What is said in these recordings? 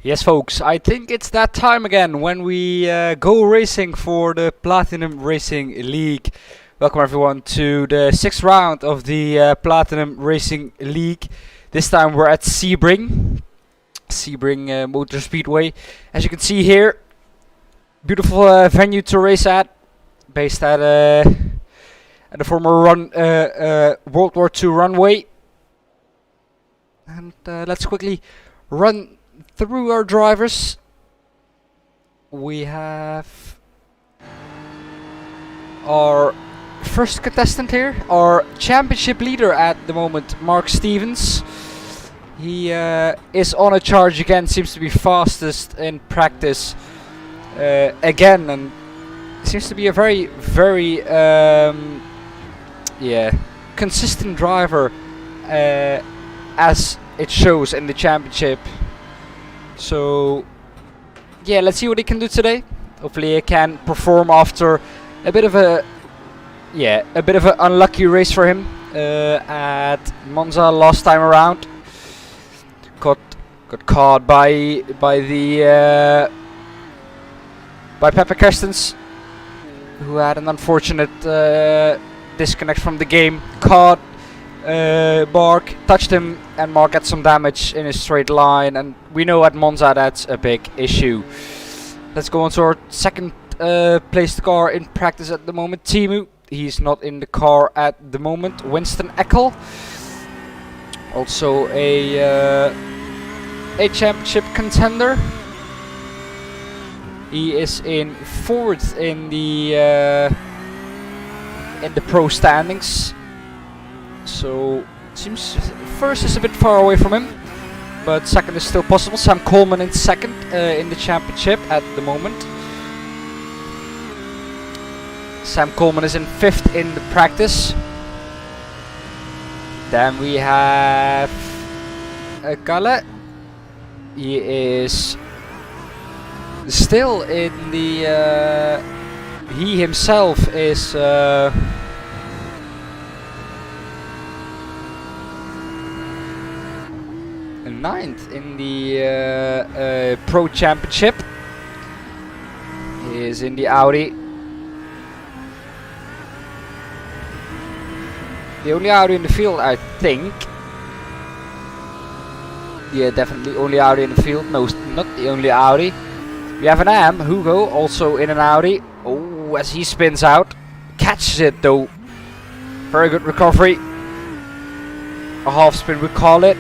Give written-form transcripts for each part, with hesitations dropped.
Yes, folks, I think it's that time again when we go racing for the Platinum Racing League. Welcome everyone to the 6th round of the Platinum Racing League. This time we're at Sebring Motor Speedway. As you can see here, beautiful venue to race at, based at the former World War II runway. And let's quickly run through our drivers. We have our first contestant here, our championship leader at the moment, Mark Stevens. He is on a charge again, seems to be fastest in practice again, and seems to be a very consistent driver, as it shows in the championship. So yeah, let's see what he can do today. Hopefully he can perform after a bit of an unlucky race for him at Monza last time around. Got caught by Pepper Kerstens, who had an unfortunate disconnect from the game. Caught Mark, touched him, and Mark had some damage in his straight line, and we know at Monza that's a big issue. Let's go on to our second placed car in practice at the moment, Timu. He's not in the car at the moment. Winston Eckel, also a championship contender. He is in 4th in the pro standings. So seems first is a bit far away from him, but second is still possible. Sam Coleman in 2nd in the championship at the moment. Sam Coleman is in 5th in the practice. Then we have Kalle. He is still in the. He himself is. 9th in the Pro Championship. He is in the Audi. The only Audi in the field, I think. Yeah, definitely only Audi in the field. No, not the only Audi. We have an AM, Hugo, also in an Audi. Oh, as he spins out. Catches it though. Very good recovery. A half spin, we call it.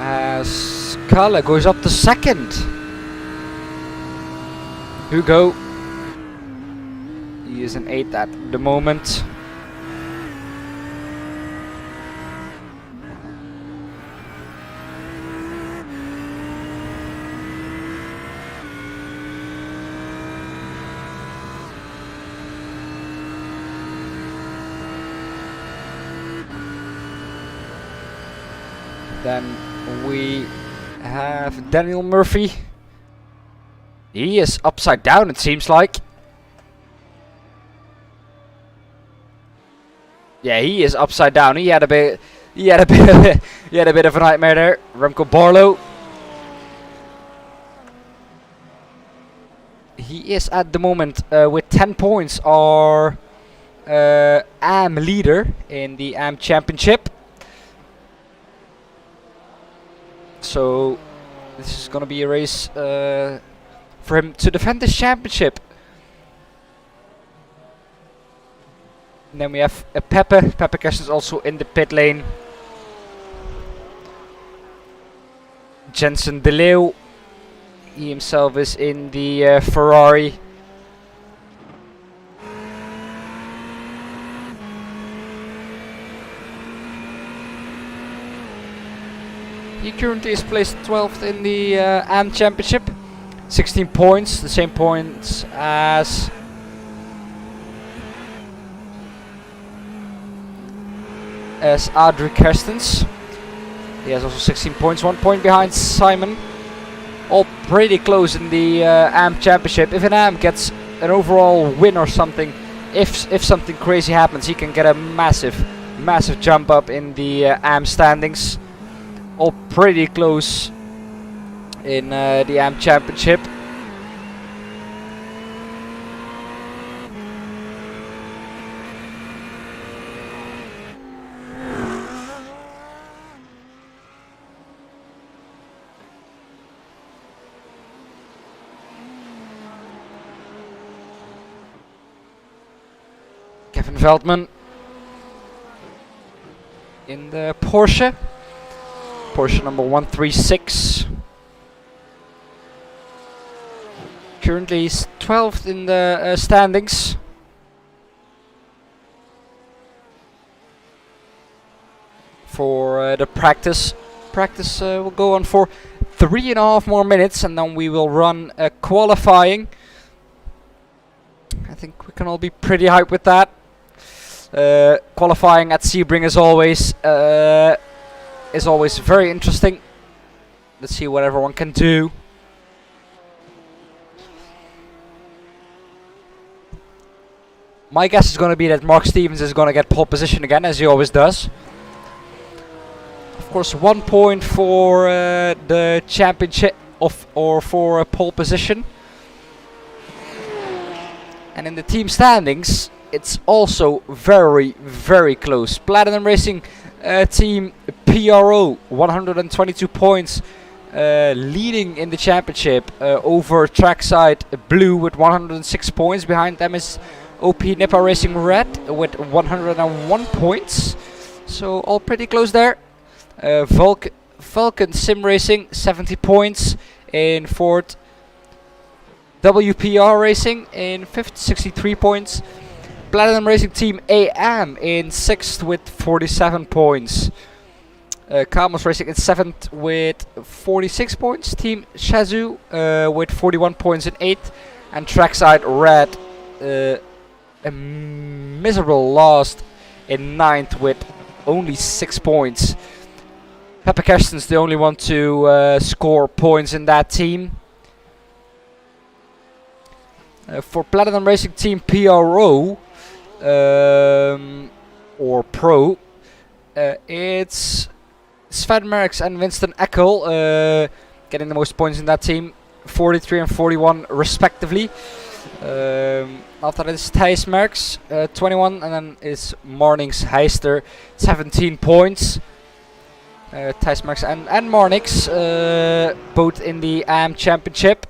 As Kalle goes up to 2nd. Hugo. He is in 8th at the moment. Then we have Daniel Murphy. He is upside down, it seems like. Yeah, he is upside down. He had a bit of a nightmare there. Remco Barlow. He is at the moment with 10 points our AM leader in the AM Championship. So this is gonna be a race for him to defend this championship. And then we have Pepe Kerstens also in the pit lane. Jensen De Leeuw, he himself is in the Ferrari. He currently is placed 12th in the AM Championship. 16 points, the same points as Adrie Kerstens. He has also 16 points, 1 point behind Simon. All pretty close in the AM Championship. If an AM gets an overall win or something if something crazy happens, he can get a massive jump up in the AM standings. All pretty close in the AM Championship. Kevin Veldman in the Porsche number 136. Currently he's 12th in the standings. For the practice will go on for 3.5 more minutes, and then we will run qualifying. I think we can all be pretty hyped with that. Qualifying at Sebring is always very interesting. Let's see what everyone can do. My guess is going to be that Mark Stevens is going to get pole position again, as he always does. Of course, 1 point for the championship or for a pole position. And in the team standings, it's also very close. Platinum Racing team PRO 122 points, leading in the championship over Trackside Blue with 106 points. Behind them is OP Nippa Racing Red with 101 points. So all pretty close there. Vulcan Sim Racing 70 points in fourth. WPR Racing in 5th, 63 points. Platinum Racing Team AM in 6th with 47 points. Kamos Racing in 7th with 46 points. Team Shazoo with 41 points in 8th. And Trackside Red a miserable last in 9th with only 6 points. Pepper Kersten's the only one to score points in that team. For Platinum Racing Team PRO or Pro, it's Sven Merckx and Winston Eckel getting the most points in that team, 43 and 41 respectively. After that is Thijs Merckx, 21, and then is Marnix Heister, 17 points. Thijs Merckx and Marnix both in the AM Championship.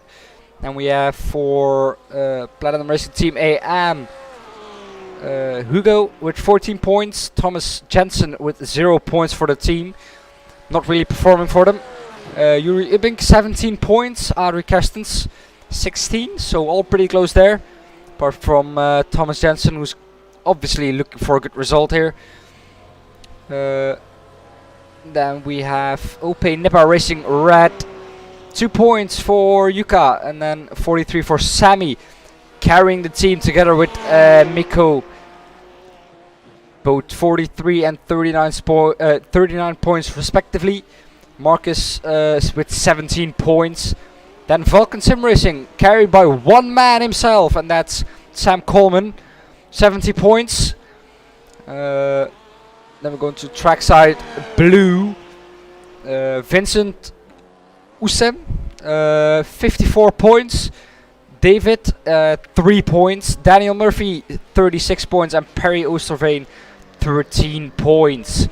And we have for Platinum Racing Team AM Hugo with 14 points, Thomas Jensen with 0 points for the team, not really performing for them. Yuri Ibink 17 points, Adri Kerstens 16, so all pretty close there, apart from Thomas Jensen, who's obviously looking for a good result here. Then we have OP Nippa Racing Red, 2 points for Yuka, and then 43 for Sammy, carrying the team together with Mikko. Both 43 and 39 points respectively. Marcus with 17 points. Then Vulcan Sim Racing, carried by one man himself, and that's Sam Coleman, 70 points. Then we're going to Trackside Blue. Vincent Usem, 54 points. David, 3 points. Daniel Murphy, 36 points. And Perry Oosterveen, 13 points.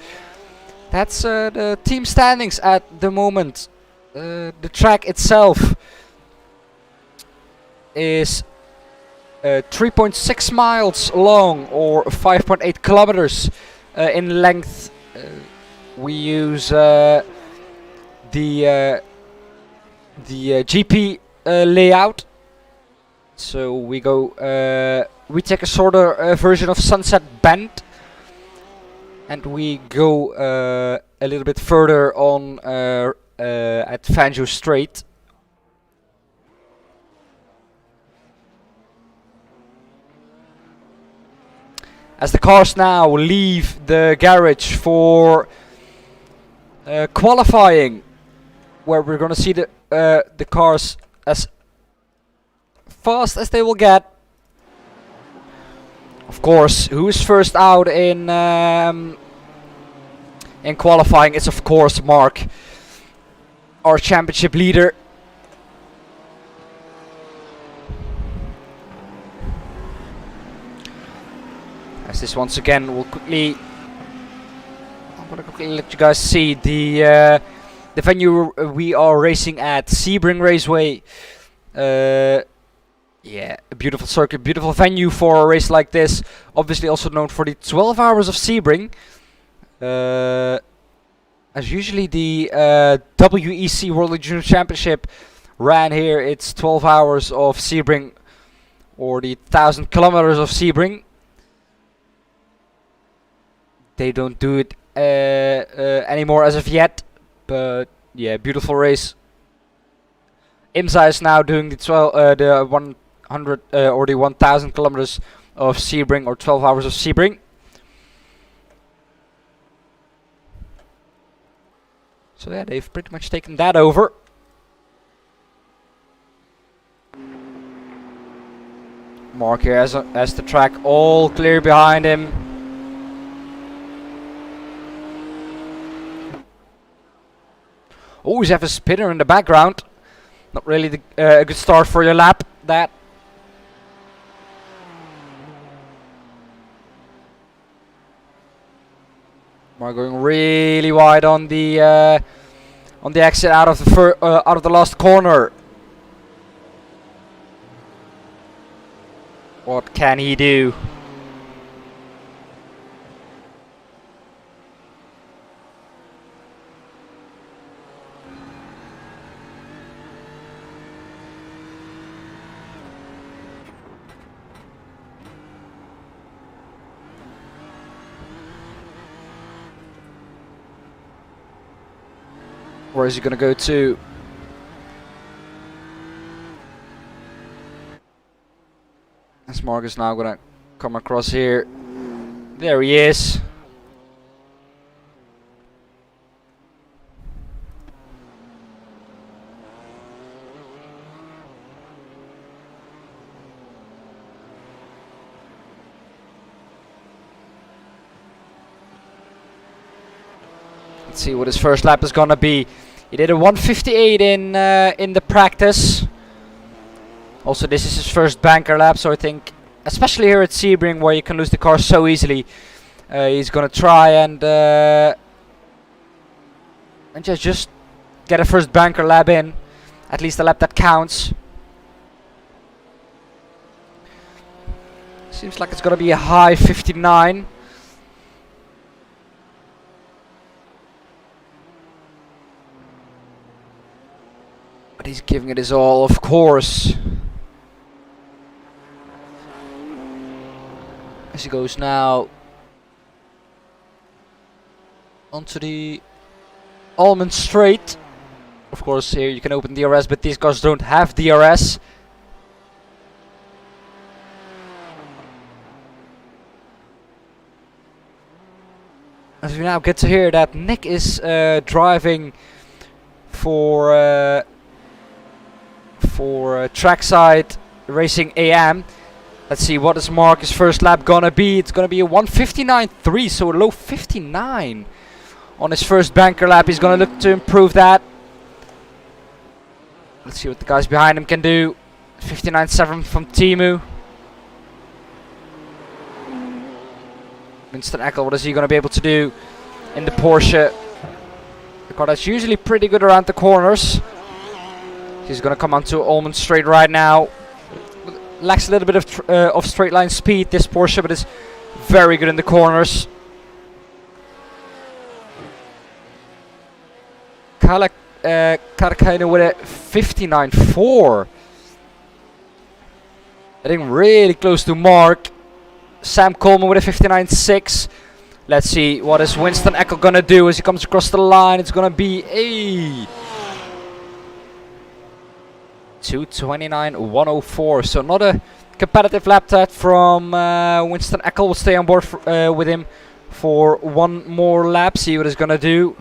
That's the team standings at the moment. The track itself is 3.6 miles long, or 5.8 kilometers in length. We use the GP layout. So we go, we take a sort of version of Sunset Bend, and we go a little bit further on at Fanjo Strait. As the cars now leave the garage for qualifying, where we're gonna see the cars as fast as they will get. of course, who is first out in qualifying? It's of course Mark, our championship leader. As this once again will quickly, I'm gonna quickly let you guys see the venue we are racing at, Sebring Raceway. Yeah, a beautiful circuit, beautiful venue for a race like this. Obviously also known for the 12 hours of Sebring. As usually the WEC World Junior Championship ran here, it's 12 hours of Sebring, or the 1,000 kilometers of Sebring. They don't do it anymore as of yet, but yeah, beautiful race. IMSA is now doing the 100 or the 1,000 kilometers of Sebring, or 12 hours of Sebring. So yeah, they've pretty much taken that over. Mark here has the track all clear behind him. Always have a spinner in the background. Not really a good start for your lap, that. Mark going really wide on the exit out of the last corner. What can he do? Where is he gonna go to? As Mark is now gonna come across here. There he is. Let's see what his first lap is gonna be. He did a 1:58 in the practice. Also, this is his first banker lap, so I think, especially here at Sebring, where you can lose the car so easily, he's gonna try and just get a first banker lap in, at least a lap that counts. Seems like it's gonna be a high 59. But he's giving it his all, of course. As he goes now onto the Almond Straight. Of course, here you can open DRS, but these cars don't have DRS. As we now get to hear that Nick is driving for Trackside Racing AM. Let's see, what is Mark's first lap gonna be? It's gonna be a 1:59.3, so a low 59 on his first banker lap. He's gonna look to improve that. Let's see what the guys behind him can do. 59.7 from Timu. Winston Eckel, what is he gonna be able to do in the Porsche? The car that's usually pretty good around the corners. He's gonna come onto Almond Straight right now. Lacks a little bit of straight line speed, this Porsche, but is very good in the corners. Karakainen with a 59.4. I think really close to Mark. Sam Coleman with a 59.6. Let's see what is Winston Eckel gonna do as he comes across the line. It's gonna be a 2:29.104. So not a competitive lap time from Winston Eckel. Will stay on board with him for one more lap. See what he's gonna do.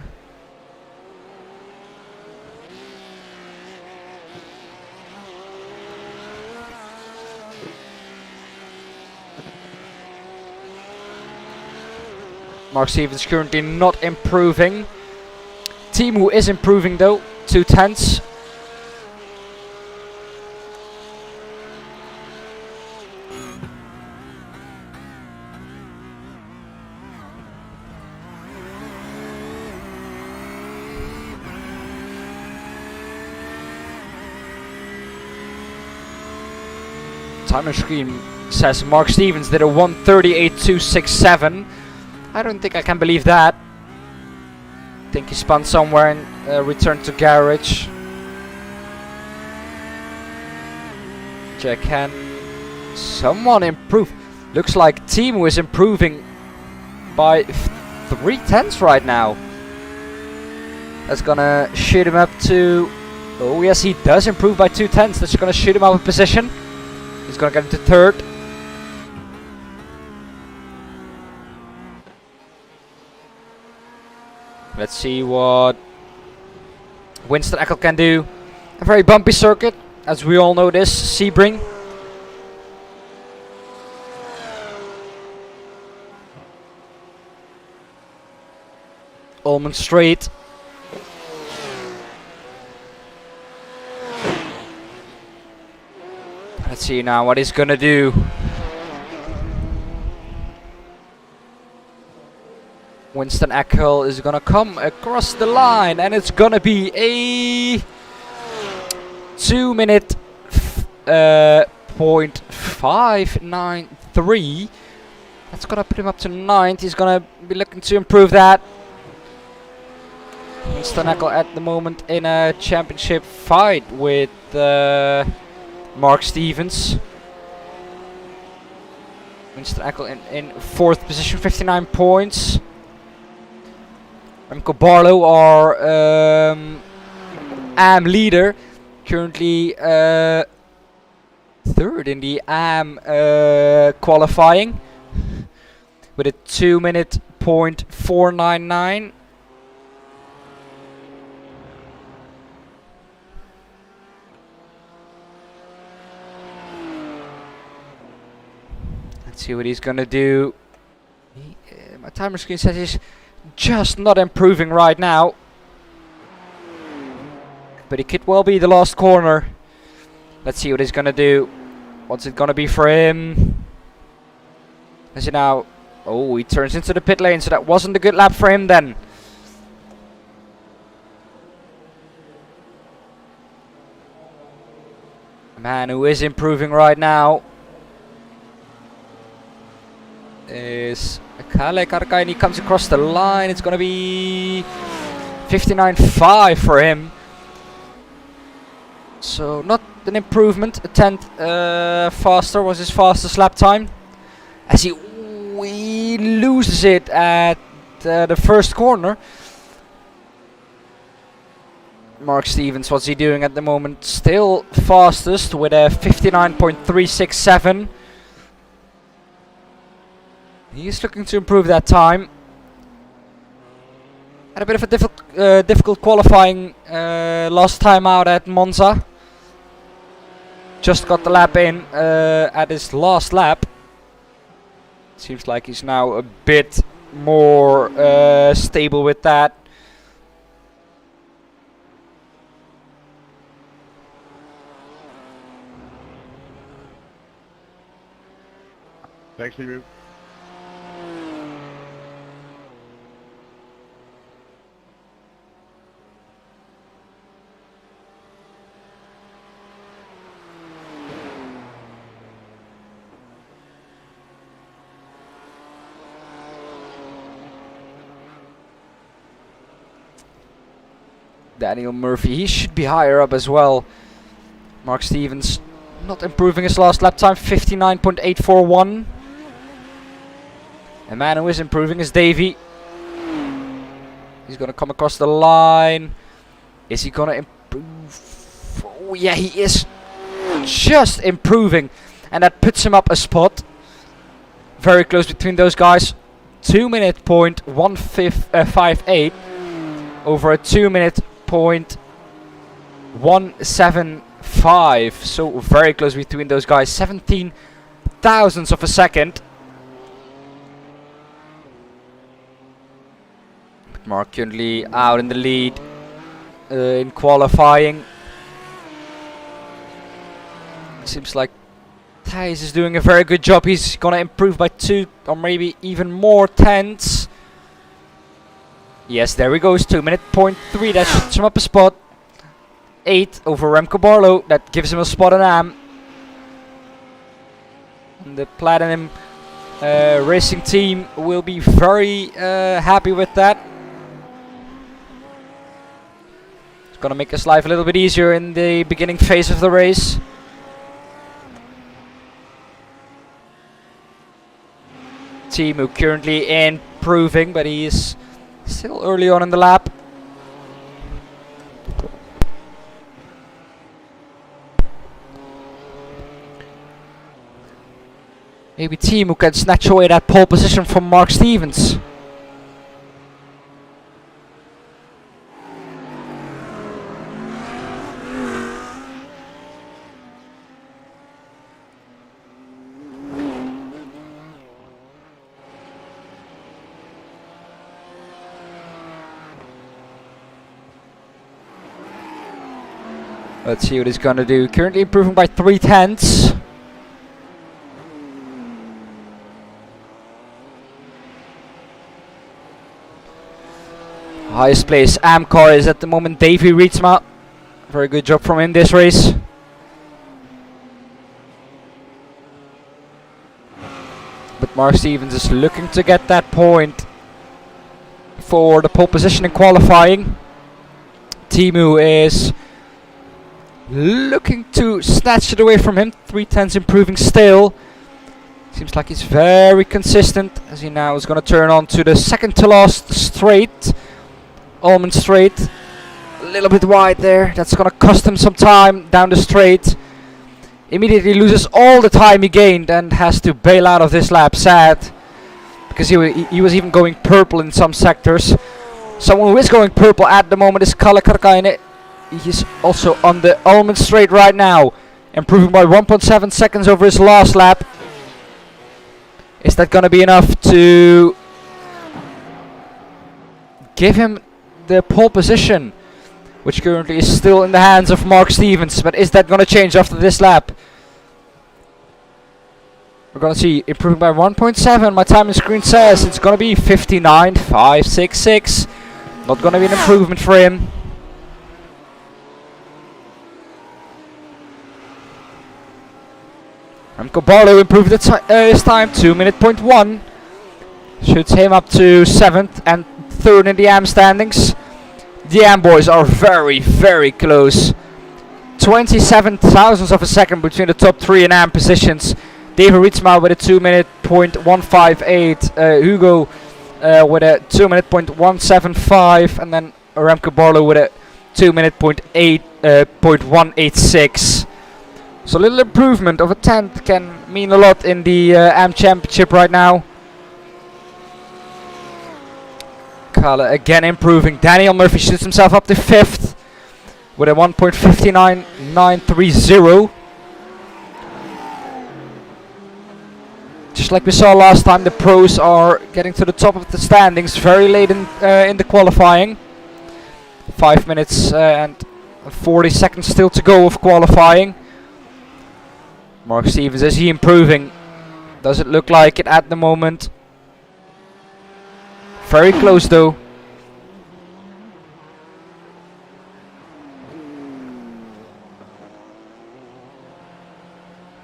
Mark Stevens currently not improving. Timu is improving though, 2/10. Timer screen says Mark Stevens did a 1:38.267. I don't think I can believe that. I think he spun somewhere and returned to garage. Can someone improve? Looks like Timu is improving by 3/10 right now. That's gonna shoot him up to... Oh yes, he does improve by 2/10. That's gonna shoot him out of position. He's gonna get into third. Let's see what Winston Eckel can do. A very bumpy circuit, as we all know this, Sebring. Almond Straight. Let's see now what he's gonna do. Winston Eckel is gonna come across the line, and it's gonna be a 2-minute .593. That's gonna put him up to 9th. He's gonna be looking to improve that. Winston Eckel at the moment in a championship fight with Mark Stevens. Winston Eckel in 4th position, 59 points. Remco Barlow, our AM leader, currently 3rd in the AM qualifying with a 2-minute .499. Let's see what he's gonna do. My timer screen says he's just not improving right now, but it could well be the last corner. Let's see what he's gonna do. What's it gonna be for him? Is it now? Oh, he turns into the pit lane, so that wasn't a good lap for him then. A man who is improving right now is Kalle Karkaini. Comes across the line. It's gonna be 59.5 for him. So not an improvement. A 10th faster was his fastest lap time. As he loses it at the first corner. Mark Stevens, what's he doing at the moment? Still fastest with a 59.367. He's looking to improve that time. Had a bit of a difficult qualifying last time out at Monza. Just got the lap in at his last lap. Seems like he's now a bit more stable with that. Thank you. Daniel Murphy, he should be higher up as well. Mark Stevens not improving his last lap time, 59.841. A man who is improving is Davey. He's gonna come across the line. Is he gonna improve? Oh yeah, he is just improving, and that puts him up a spot. Very close between those guys. 2-minute .158 over a 2-minute .175. So very close between those guys. 17 thousandths of a second. Mark currently out in the lead in qualifying. Seems like Thijs is doing a very good job. He's gonna improve by 2 or maybe even more tenths. Yes, there he goes. 2:03. That shoots him up a spot. 8 over Remco Barlow. That gives him a spot on AM. And the Platinum Racing team will be very happy with that. It's gonna make his life a little bit easier in the beginning phase of the race. Teemu currently improving, but he is still early on in the lap. Maybe Teemu can snatch away that pole position from Mark Stevens. Let's see what he's gonna do. Currently improving by 3 tenths. Highest place Amcar is at the moment Davy Rietsma. Very good job from him this race. But Mark Stevens is looking to get that point for the pole position in qualifying. Teemu is looking to snatch it away from him. 3 tenths improving still. Seems like he's very consistent as he now is going to turn on to the second to last straight. Almond straight. A little bit wide there. That's going to cost him some time down the straight. Immediately loses all the time he gained and has to bail out of this lap. Sad. Because he was even going purple in some sectors. Someone who is going purple at the moment is Kalle Karkainen. He's also on the Almond straight right now. Improving by 1.7 seconds over his last lap. Is that going to be enough to give him the pole position? Which currently is still in the hands of Mark Stevens. But is that going to change after this lap? We're going to see improving by 1.7. My timing screen says it's going to be 59.566. Not going to be an improvement for him. Remco Barlow improved his time 2:01. Shoots him up to 7th and 3rd in the AM standings. The AM boys are very, very close. 27 thousandths of a second between the top 3 in AM positions. David Rietsma with a 2:158. Hugo with a 2:175, and then Remco Barlow with a 2:186. So a little improvement of a tenth can mean a lot in the AM Championship right now. Kalle again improving. Daniel Murphy shoots himself up to 5th with a 1.59930. Just like we saw last time, the pros are getting to the top of the standings very late in the qualifying. 5 minutes and 40 seconds still to go of qualifying. Mark Stevens, is he improving? Does it look like it at the moment? Very close though.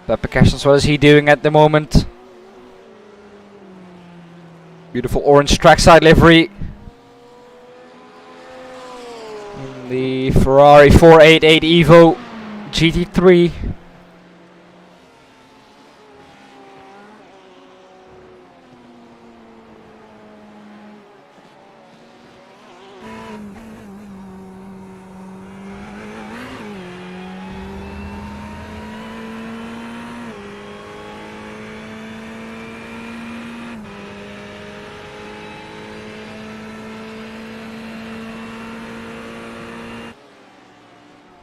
Pepper Cashens, what is he doing at the moment? Beautiful orange trackside livery. In the Ferrari 488 Evo GT3.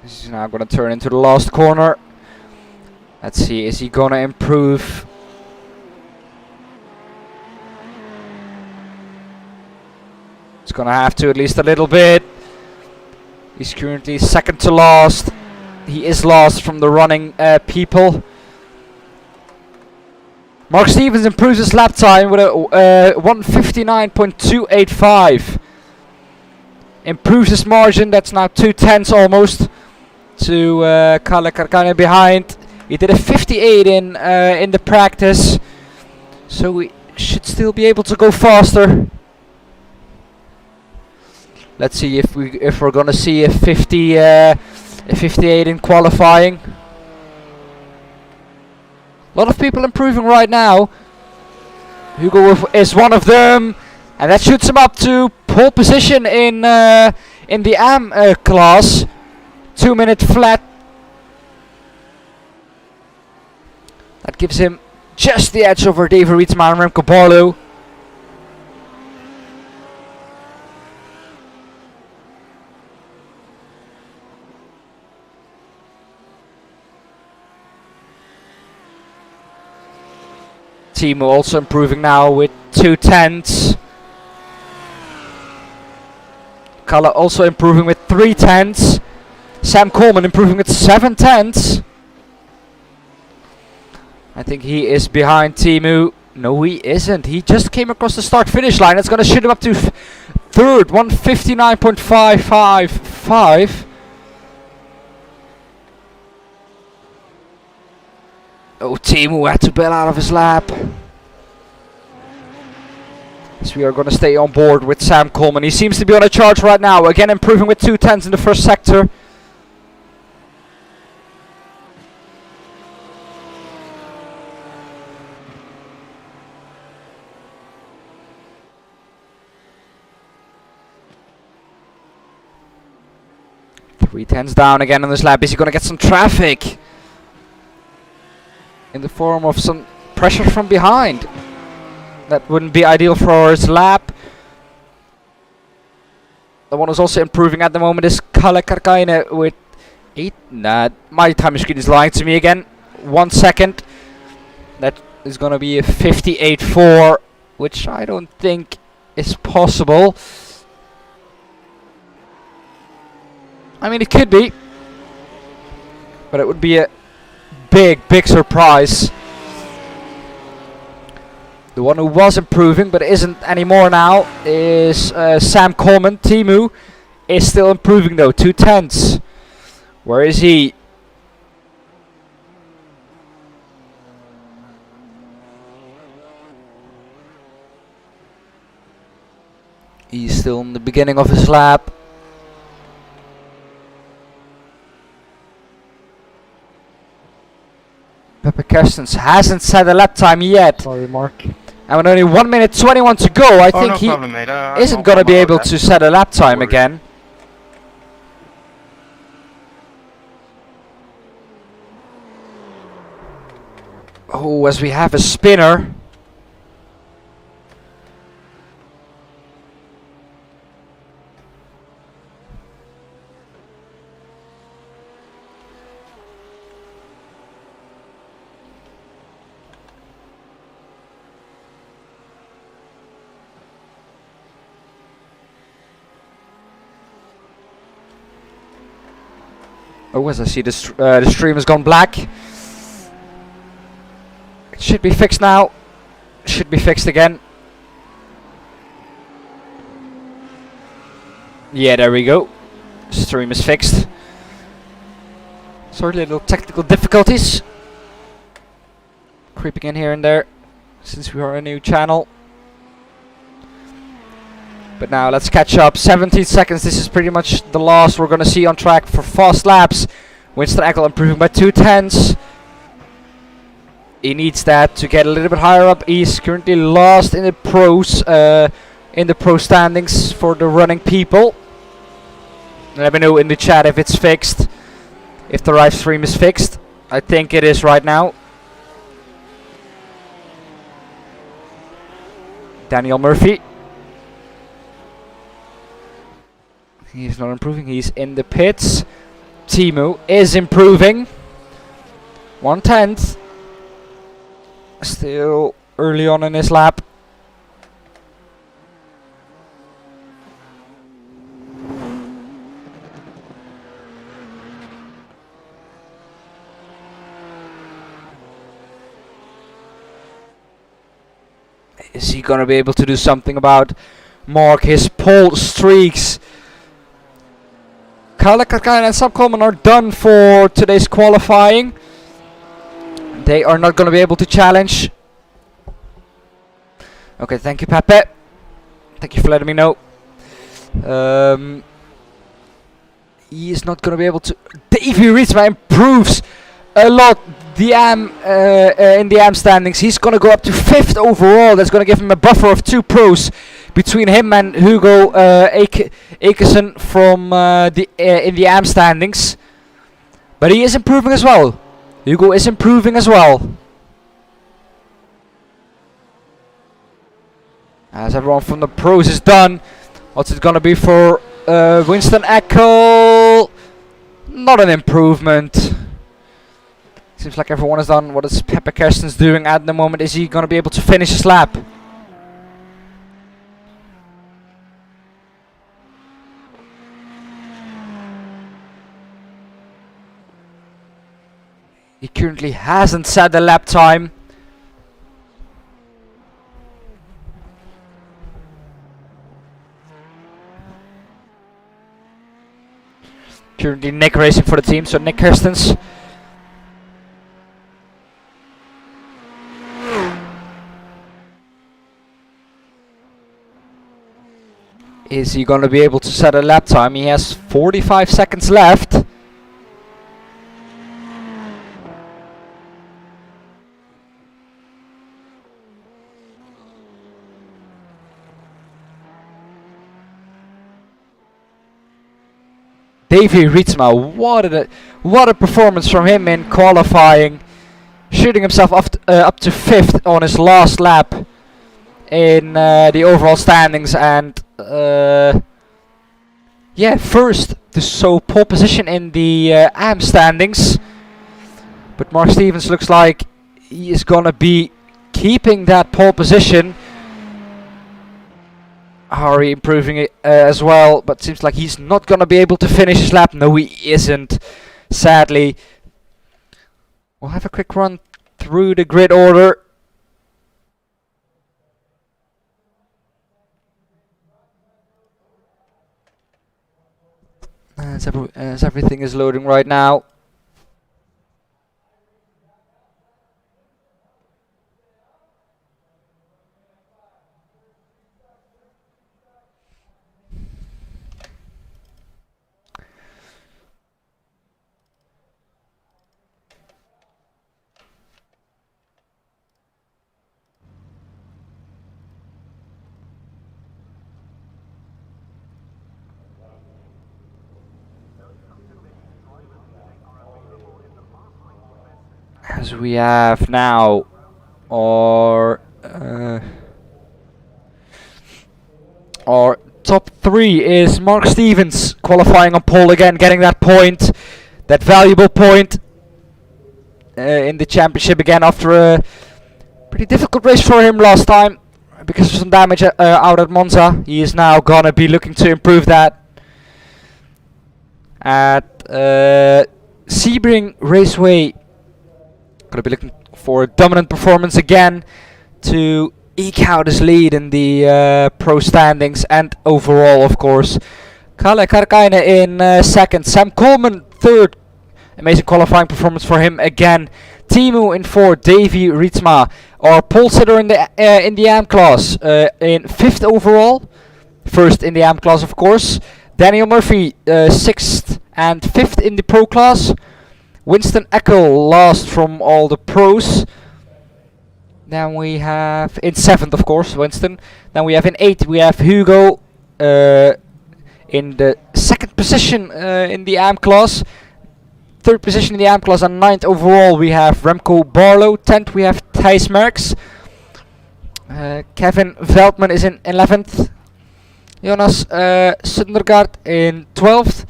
This is now going to turn into the last corner. Let's see, is he going to improve? It's gonna have to at least a little bit. He's currently second to last. He is last from the running people. Mark Stevens improves his lap time with a 1:59.285. Improves his margin, that's now 2/10 almost to Kalle Karkainen behind. He did a 58 in the practice, so we should still be able to go faster. Let's see if we're gonna see a 58 in qualifying. A lot of people improving right now. Hugo is one of them, and that shoots him up to pole position in the AM class. 2-minute flat. That gives him just the edge over David Rietzma and Remco Barlow. Timo also improving now with 2/10. Kalle also improving with 3/10. Sam Coleman improving with 7/10. I think he is behind Timo. No, he isn't. He just came across the start-finish line. It's going to shoot him up to third, 1:59.555. Oh, Timo had to bail out of his lap. So we are going to stay on board with Sam Coleman. He seems to be on a charge right now. Again, improving with 2/10 in the first sector. Three tens down again on this lap. Is he going to get some traffic? In the form of some pressure from behind. That wouldn't be ideal for his lap. The one who's also improving at the moment is Kalle Karkainen with 8. Nah, my time screen is lying to me again. 1 second. That is going to be a 58.4, which I don't think is possible. I mean, it could be, but it would be a big surprise. The one who was improving but isn't anymore now is Sam Coleman. Timo is still improving though, 2/10. Where is he? He's still in the beginning of his lap. Pepe Kerstens hasn't set a lap time yet. Sorry, Mark. And with only 1:21 to go, I think no he problem, mate. isn't going to be able to set a lap time again. Oh, as we have a spinner. Oh, as I see the stream has gone black. It should be fixed now. Should be fixed again. Yeah, there we go. Stream is fixed. Sorry, little technical difficulties. Creeping in here and there, since we are a new channel. But now let's catch up. 17 seconds. This is pretty much the last we're going to see on track for fast laps. Winston Eckel improving by 2/10. He needs that to get a little bit higher up. He's currently last in the pros, in the pro standings for the running people. Let me know in the chat if it's fixed, if the live stream is fixed. I think it is right now. Daniel Murphy. He's not improving, he's in the pits. Timo is improving. 1/10. Still early on in his lap. Is he gonna be able to do something about Mark his pole streaks? Kalle Karkainen and Sam Coleman are done for today's qualifying. They are not gonna be able to challenge. Okay, thank you, Pepe. Thank you for letting me know. He is not gonna be able to. Davey Rietsma improves a lot in the AM standings. He's gonna go up to 5th overall. That's gonna give him a buffer of 2 pros between him and Hugo Akerson from in the AM standings. But he is improving as well. Hugo is improving as well. As everyone from the pros is done, what's it gonna be for Winston Eckel? Not an improvement. Seems like everyone has done. What is Pepe Kerstens doing at the moment? Is he gonna be able to finish his lap? He currently hasn't set the lap time. Currently Nick racing for the team, so Nick Kerstens. Is he gonna be able to set a lap time? He has 45 seconds left. Davey Rietsma, what a performance from him in qualifying, shooting himself up to 5th on his last lap in the overall standings, and yeah, first, so pole position in the AM standings. But Mark Stevens looks like he is gonna be keeping that pole position. Harry improving it as well, but seems like he's not gonna be able to finish his lap. No, he isn't, sadly. We'll have a quick run through the grid order. As everything is loading right now. As we have now our top 3 is Mark Stevens qualifying on pole again, getting that point, that valuable point in the championship again after a pretty difficult race for him last time because of some damage out at Monza. He is now gonna be looking to improve that at Sebring Raceway. Gonna be looking for a dominant performance again to eke out his lead in the pro standings and overall, of course. Kalle Karkainen in 2nd, Sam Coleman 3rd. Amazing qualifying performance for him again. Timu in 4th, Davey Rietsma, our pole sitter in the AM class, in 5th overall, 1st in the AM class, of course. Daniel Murphy 6th and 5th in the pro class. Winston Eckel last from all the pros. Then we have in 7th, of course, Winston. Then we have in 8th, we have Hugo in the 2nd position in the AM class. 3rd position in the AM class, and 9th overall we have Remco Barlow. 10th we have Thijs Merks. Kevin Veldman is in 11th. Jonas Sundergaard in 12th.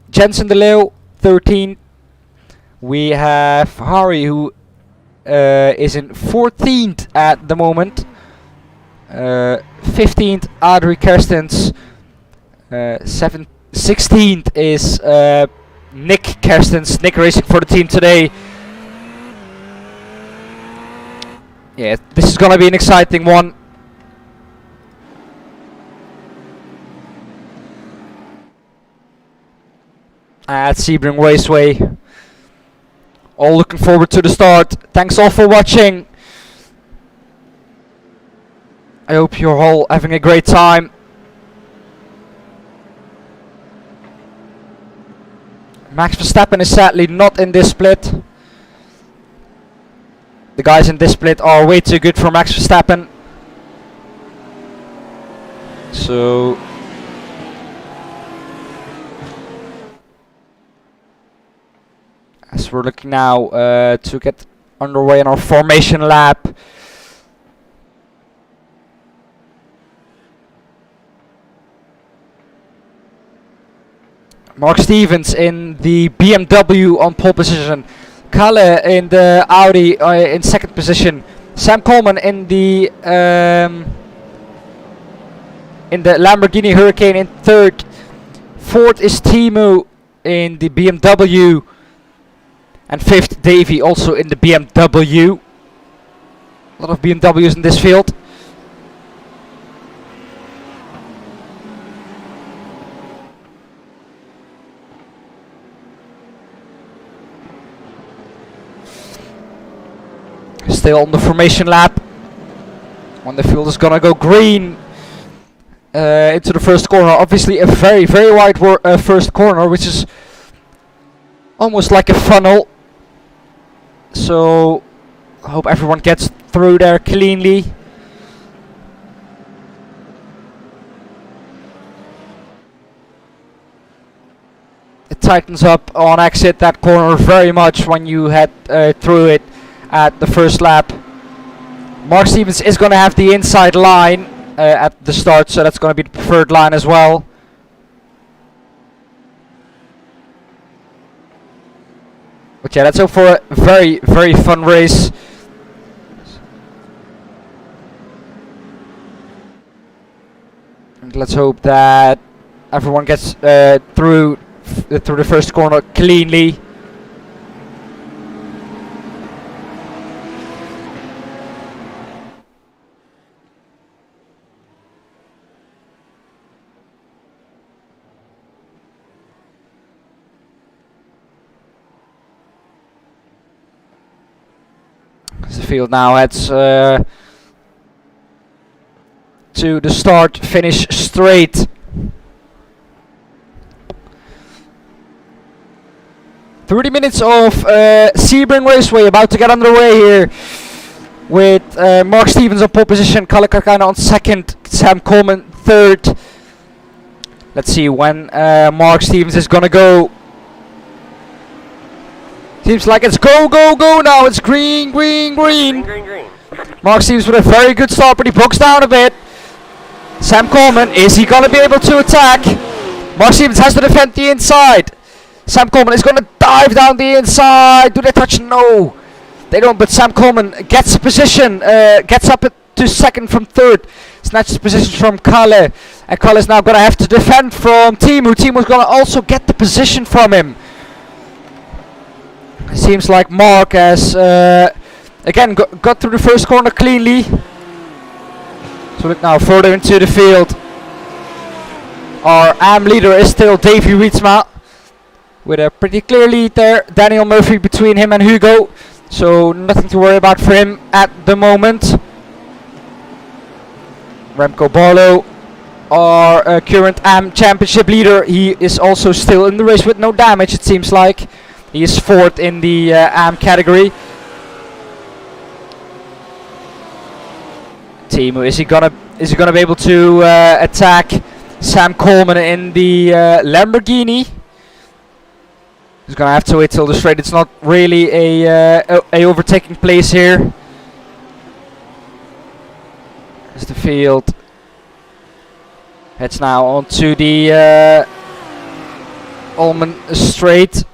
Jensen de Leeuw 13th. We have Harry, who is in 14th at the moment. 15th, Adrie Kerstens. 16th is Nick Kerstens. Nick racing for the team today. Yeah, this is gonna be an exciting one. at Sebring Raceway. All looking forward to the start. Thanks all for watching. I hope you're all having a great time. Max Verstappen is sadly not in this split. The guys in this split are way too good for Max Verstappen. So as we're looking now to get underway in our formation lap. Mark Stevens in the BMW on pole position. Kalle in the Audi in second position. Sam Coleman in the Lamborghini Hurricane in third. Fourth is Timu in the BMW. And fifth, Davey also in the BMW. A lot of BMWs in this field. Still on the formation lap. When the field is gonna go green into the first corner. Obviously a very wide first corner, which is almost like a funnel. So I hope everyone gets through there cleanly. It tightens up on exit that corner very much when you head through it at the first lap. Mark Stevens is going to have the inside line at the start, so that's going to be the preferred line as well. But yeah, let's hope for a very fun race. And let's hope that everyone gets through the first corner cleanly. The field now heads to the start finish straight. "30 minutes of Sebring Raceway about to get underway here with Mark Stevens on pole position, Kalle Karkana on second, Sam Coleman third." Let's see when Mark Stevens is gonna go. Seems like it's go now. It's green. Mark Stevens with a very good start, but he broke down a bit. Sam Coleman, is he gonna be able to attack? Mark Stevens has to defend the inside. Sam Coleman is gonna dive down the inside. Do they touch? No, they don't. But Sam Coleman gets a position, gets up to second from third, snatches position from Kalle, and Kalle is now gonna have to defend from Timu. Timu's gonna also get the position from him. It seems like Mark has again got through the first corner cleanly. So look now further into the field. Our AM leader is still Davy Rietsma, with a pretty clear lead there. Daniel Murphy between him and Hugo, so nothing to worry about for him at the moment. Remco Barlow, our current AM championship leader, he is also still in the race with no damage, it seems like. He is fourth in the AM category. Timu, is he gonna be able to attack Sam Coleman in the Lamborghini? He's gonna have to wait till the straight. It's not really a overtaking place here. As the field heads now onto the Ulman straight.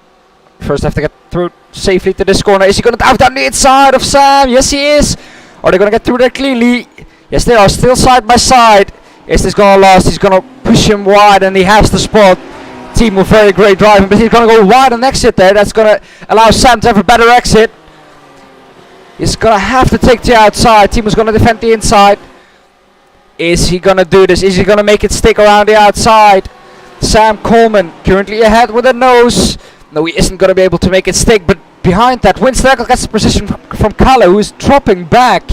First have to get through safely to this corner. Is he going to dive down the inside of Sam? Yes, he is. Are they going to get through there cleanly? Yes, they are. Still side by side. Is this going to last? He's going to push him wide, and he has the spot. Timu, very great driving, but he's going to go wide and exit there. That's going to allow Sam to have a better exit. He's going to have to take the outside. Timu's going to defend the inside. Is he going to do this? Is he going to make it stick around the outside? Sam Coleman currently ahead with a nose. No, he isn't going to be able to make it stick, but behind that, Winston Eckel gets the position from Kalle, who is dropping back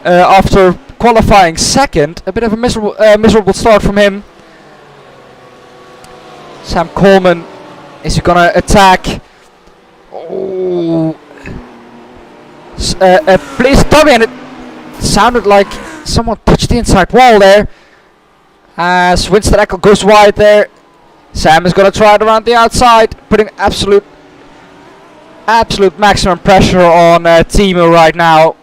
after qualifying second. A bit of a miserable start from him. Sam Coleman, is he going to attack? Oh, please dummy, and it sounded like someone touched the inside wall there. As Winston Eckel goes wide there, Sam is going to try it around the outside, putting absolute maximum pressure on Timo right now.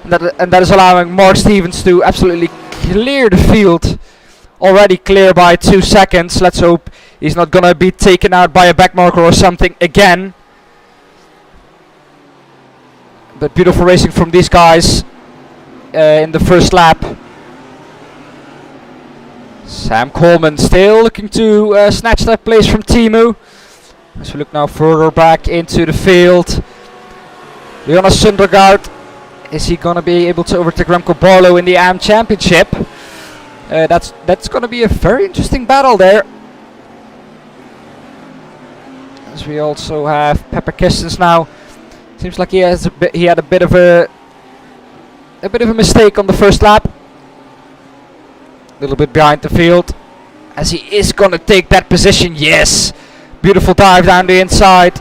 And that is allowing Mark Stevens to absolutely clear the field. Already clear by 2 seconds. Let's hope he's not going to be taken out by a backmarker or something again. But beautiful racing from these guys in the first lap. Sam Coleman still looking to snatch that place from Timo. As we look now further back into the field. Jonas Sundergaard, is he going to be able to overtake Remco Barlow in the AM Championship? That's going to be a very interesting battle there. As we also have Pepper Kistens now. Seems like he had a bit of a mistake on the first lap. A little bit behind the field, as he is going to take that position. Yes, beautiful dive down the inside.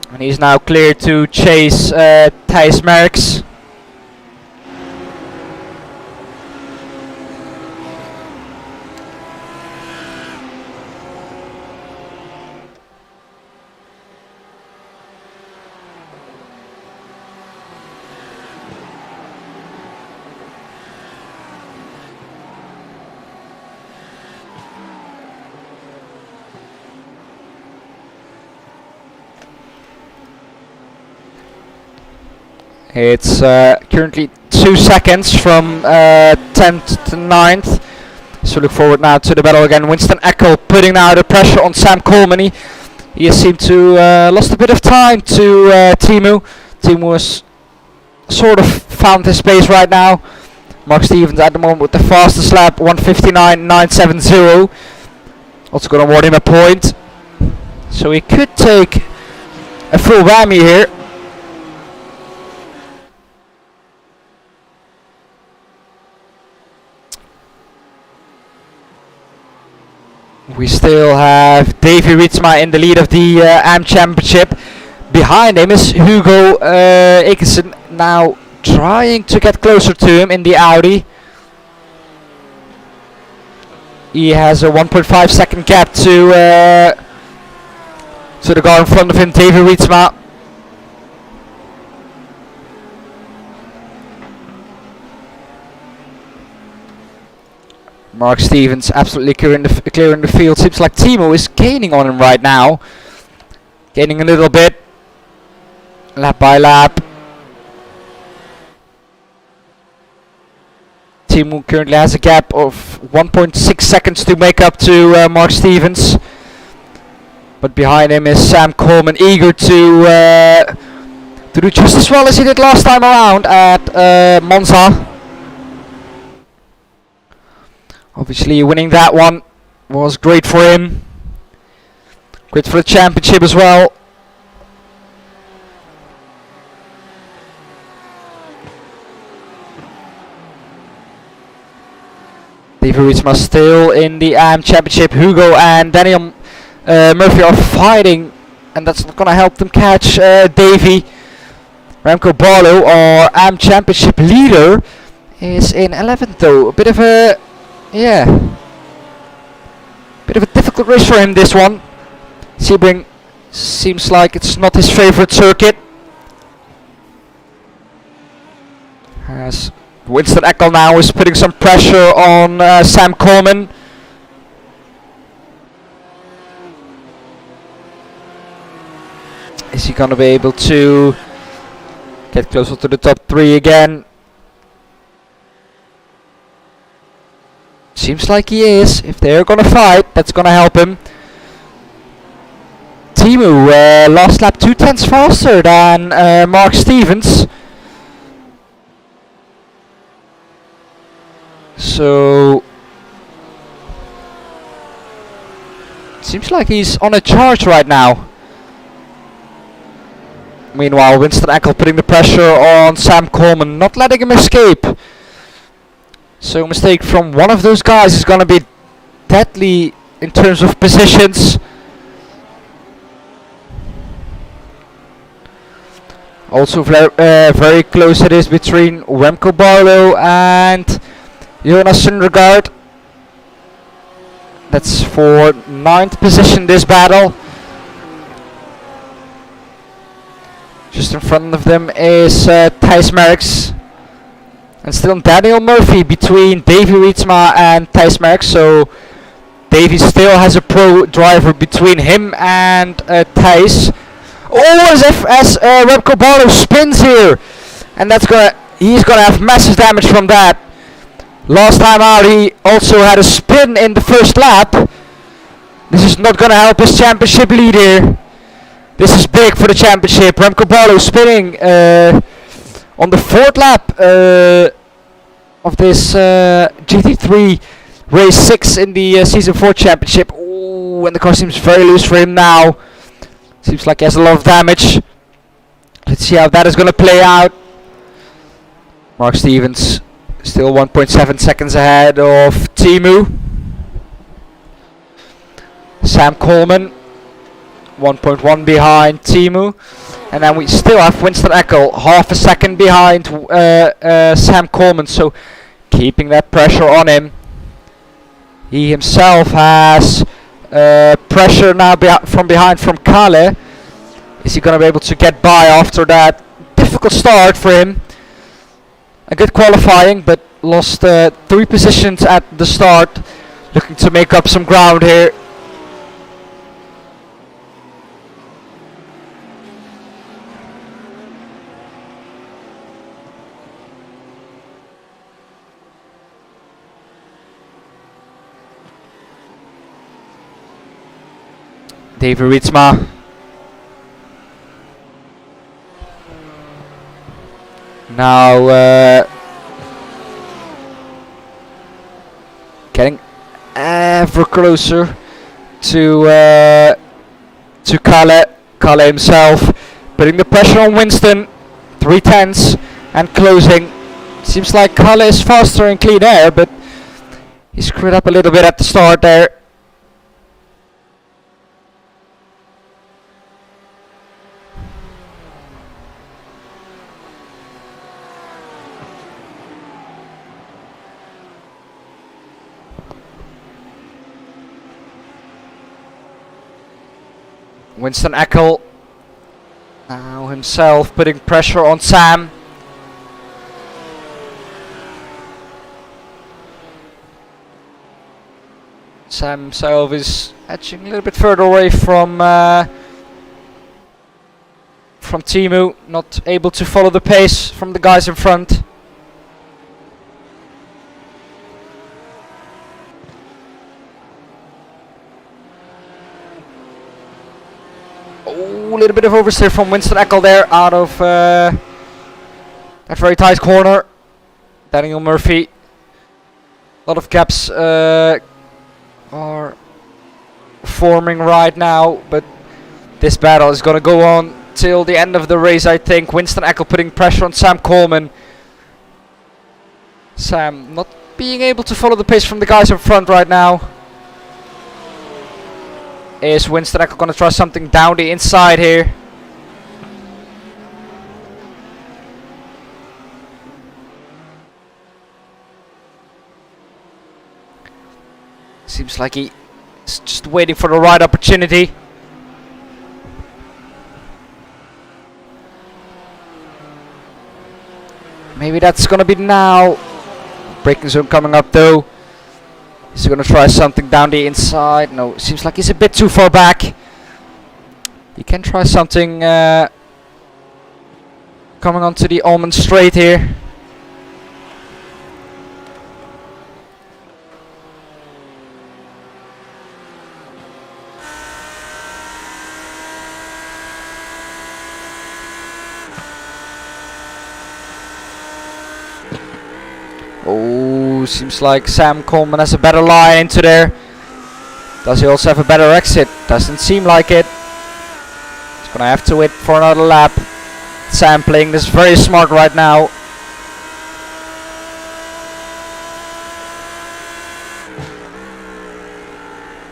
And he's now clear to chase Thijs Merckx. It's currently 2 seconds from 10th to 9th. So look forward now to the battle again. Winston Eckel putting now the pressure on Sam Coleman. He has seemed to lost a bit of time to Timo. Timo has sort of found his space right now. Mark Stevens at the moment with the fastest lap, 1:59.970. Also going to award him a point. So he could take a full whammy here. We still have Davy Rietsma in the lead of the AM Championship. Behind him is Hugo Ekensen, now trying to get closer to him in the Audi. He has a 1.5 second gap to the car in front of him, Davy Rietsma. Mark Stevens absolutely clearing the field. Seems like Timo is gaining on him right now. Gaining a little bit. Lap by lap. Timo currently has a gap of 1.6 seconds to make up to Mark Stevens. But behind him is Sam Coleman, eager to do just as well as he did last time around at Monza. Obviously winning that one was great for him. Great for the championship as well. Davy Rietsma still in the AM Championship. Hugo and Daniel Murphy are fighting, and that's not going to help them catch Davy. Remco Barlow, our AM Championship leader, is in 11th though. A bit of a difficult race for him, this one. Sebring seems like it's not his favorite circuit. As Winston Eckel now is putting some pressure on Sam Coleman. Is he going to be able to get closer to the top 3 again? Seems like he is. If they're gonna fight, that's gonna help him. Timu last lap 2 tenths faster than Mark Stevens. So seems like he's on a charge right now. Meanwhile, Winston Eckel putting the pressure on Sam Coleman, not letting him escape. So a mistake from one of those guys is going to be deadly in terms of positions. Also very close it is between Remco Barlow and Jonas Sundergaard. That's for 9th position this battle. Just in front of them is Thijs Merckx. And still Daniel Murphy between Davy Rietsma and Thijs Merckx. So Davy still has a pro driver between him and Thijs. Oh, as Remco Barlow spins here. And he's gonna have massive damage from that. Last time out he also had a spin in the first lap. This is not gonna help his championship lead here. This is big for the championship. Remco Barlow spinning on the 4th lap of this GT3 race 6 in the season 4 championship. Oh, and the car seems very loose for him now. Seems like he has a lot of damage. Let's see how that is going to play out. Mark Stevens still 1.7 seconds ahead of Timu. Sam Coleman 1.1 behind Timu. And then we still have Winston Eckel half a second behind Sam Coleman. So keeping that pressure on him. He himself has pressure now from behind from Kale. Is he going to be able to get by after that difficult start for him? A good qualifying, but lost 3 positions at the start. Looking to make up some ground here. Davy Rietsma. Now getting ever closer to Kale himself, putting the pressure on Winston. 3 tenths and closing. Seems like Kale is faster in clean air, but he screwed up a little bit at the start there. Winston Eckel now himself putting pressure on Sam. Sam himself is edging a little bit further away from Timu, not able to follow the pace from the guys in front. Oh, a little bit of oversteer from Winston Eckel there out of that very tight corner. Daniel Murphy. A lot of gaps are forming right now, but this battle is going to go on till the end of the race, I think. Winston Eckel putting pressure on Sam Coleman. Sam not being able to follow the pace from the guys in front right now. Is Winston Eckel going to try something down the inside here? Seems like he is just waiting for the right opportunity. Maybe that's going to be now. Braking zone coming up though. Is he going to try something down the inside? No, seems like he's a bit too far back. He can try something coming onto the Almond Straight here. Oh, seems like Sam Coleman has a better line into there. Does he also have a better exit? Doesn't seem like it. He's gonna have to wait for another lap. Sam playing this very smart right now.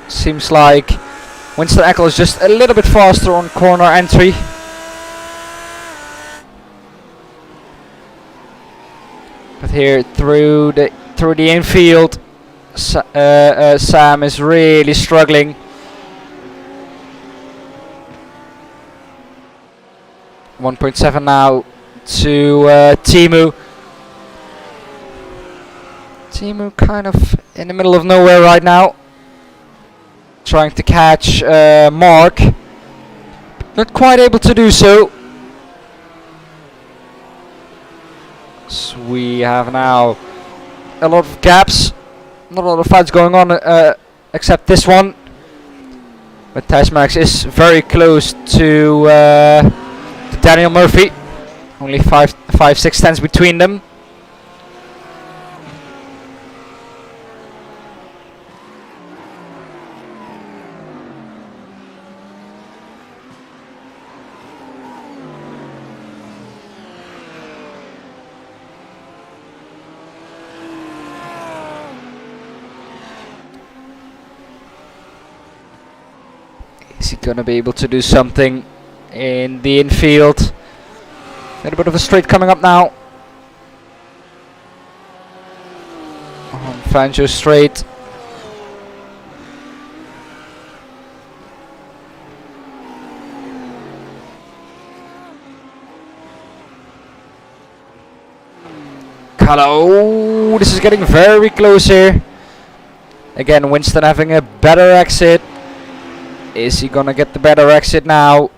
Seems like Winston Eckel is just a little bit faster on corner entry. But here through the infield, Sam is really struggling. 1.7 now to Timu. Timu kind of in the middle of nowhere right now. Trying to catch Mark. Not quite able to do so. So we have now a lot of gaps. Not a lot of fights going on except this one. But Tasmax is very close to Daniel Murphy. Only 5-6 tenths between them. Is he gonna be able to do something in the infield? A little bit of a straight coming up now. On Fangio straight. Oh, this is getting very close here. Again, Winston having a better exit. Is he gonna get the better exit now?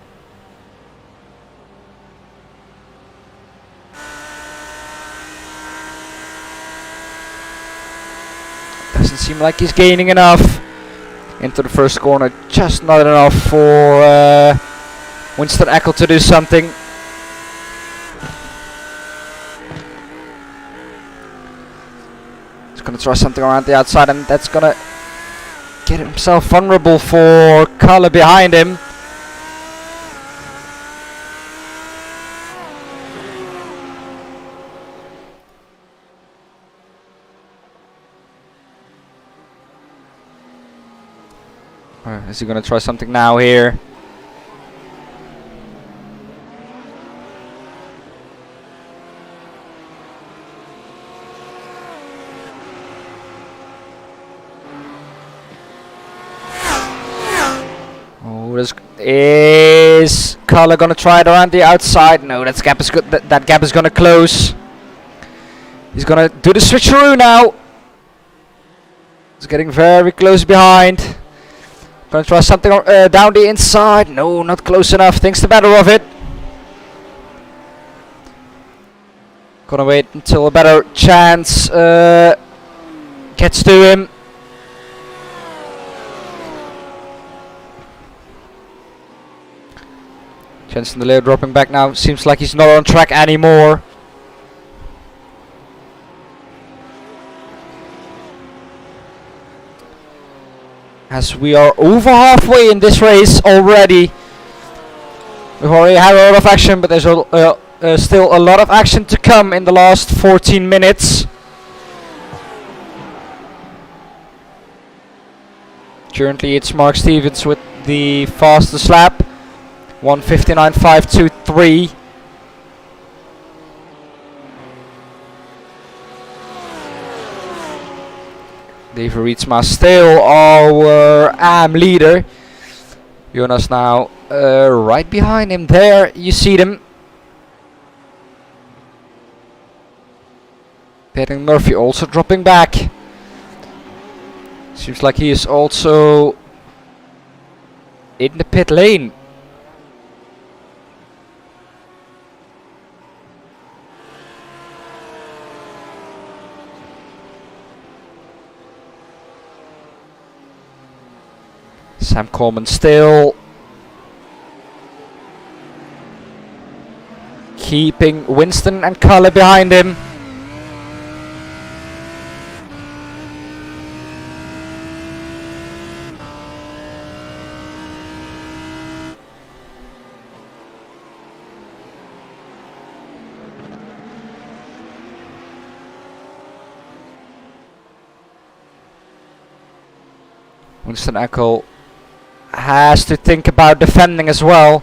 Doesn't seem like he's gaining enough. Into the first corner, just not enough for Winston Eckel to do something. He's gonna try something around the outside, and that's gonna get himself vulnerable for Kalle behind him. Is he gonna try something now here? Is Kalle gonna try it around the outside? No, that gap is good. That gap is gonna close. He's gonna do the switcheroo now. He's getting very close behind. Gonna try something down the inside. No, not close enough. Thinks the better of it. Gonna wait until a better chance gets to him. Jensen Deleo dropping back now. Seems like he's not on track anymore. As we are over halfway in this race already. We've already had a lot of action, but there's still a lot of action to come in the last 14 minutes. Currently it's Mark Stevens with the fastest lap. 1:59.523. David Rietsma still our AM leader. Jonas now right behind him there. You see them. Daniel Murphy also dropping back. Seems like he is also in the pit lane. Sam Coleman still keeping Winston and Kalle behind him. Winston Eckel has to think about defending as well.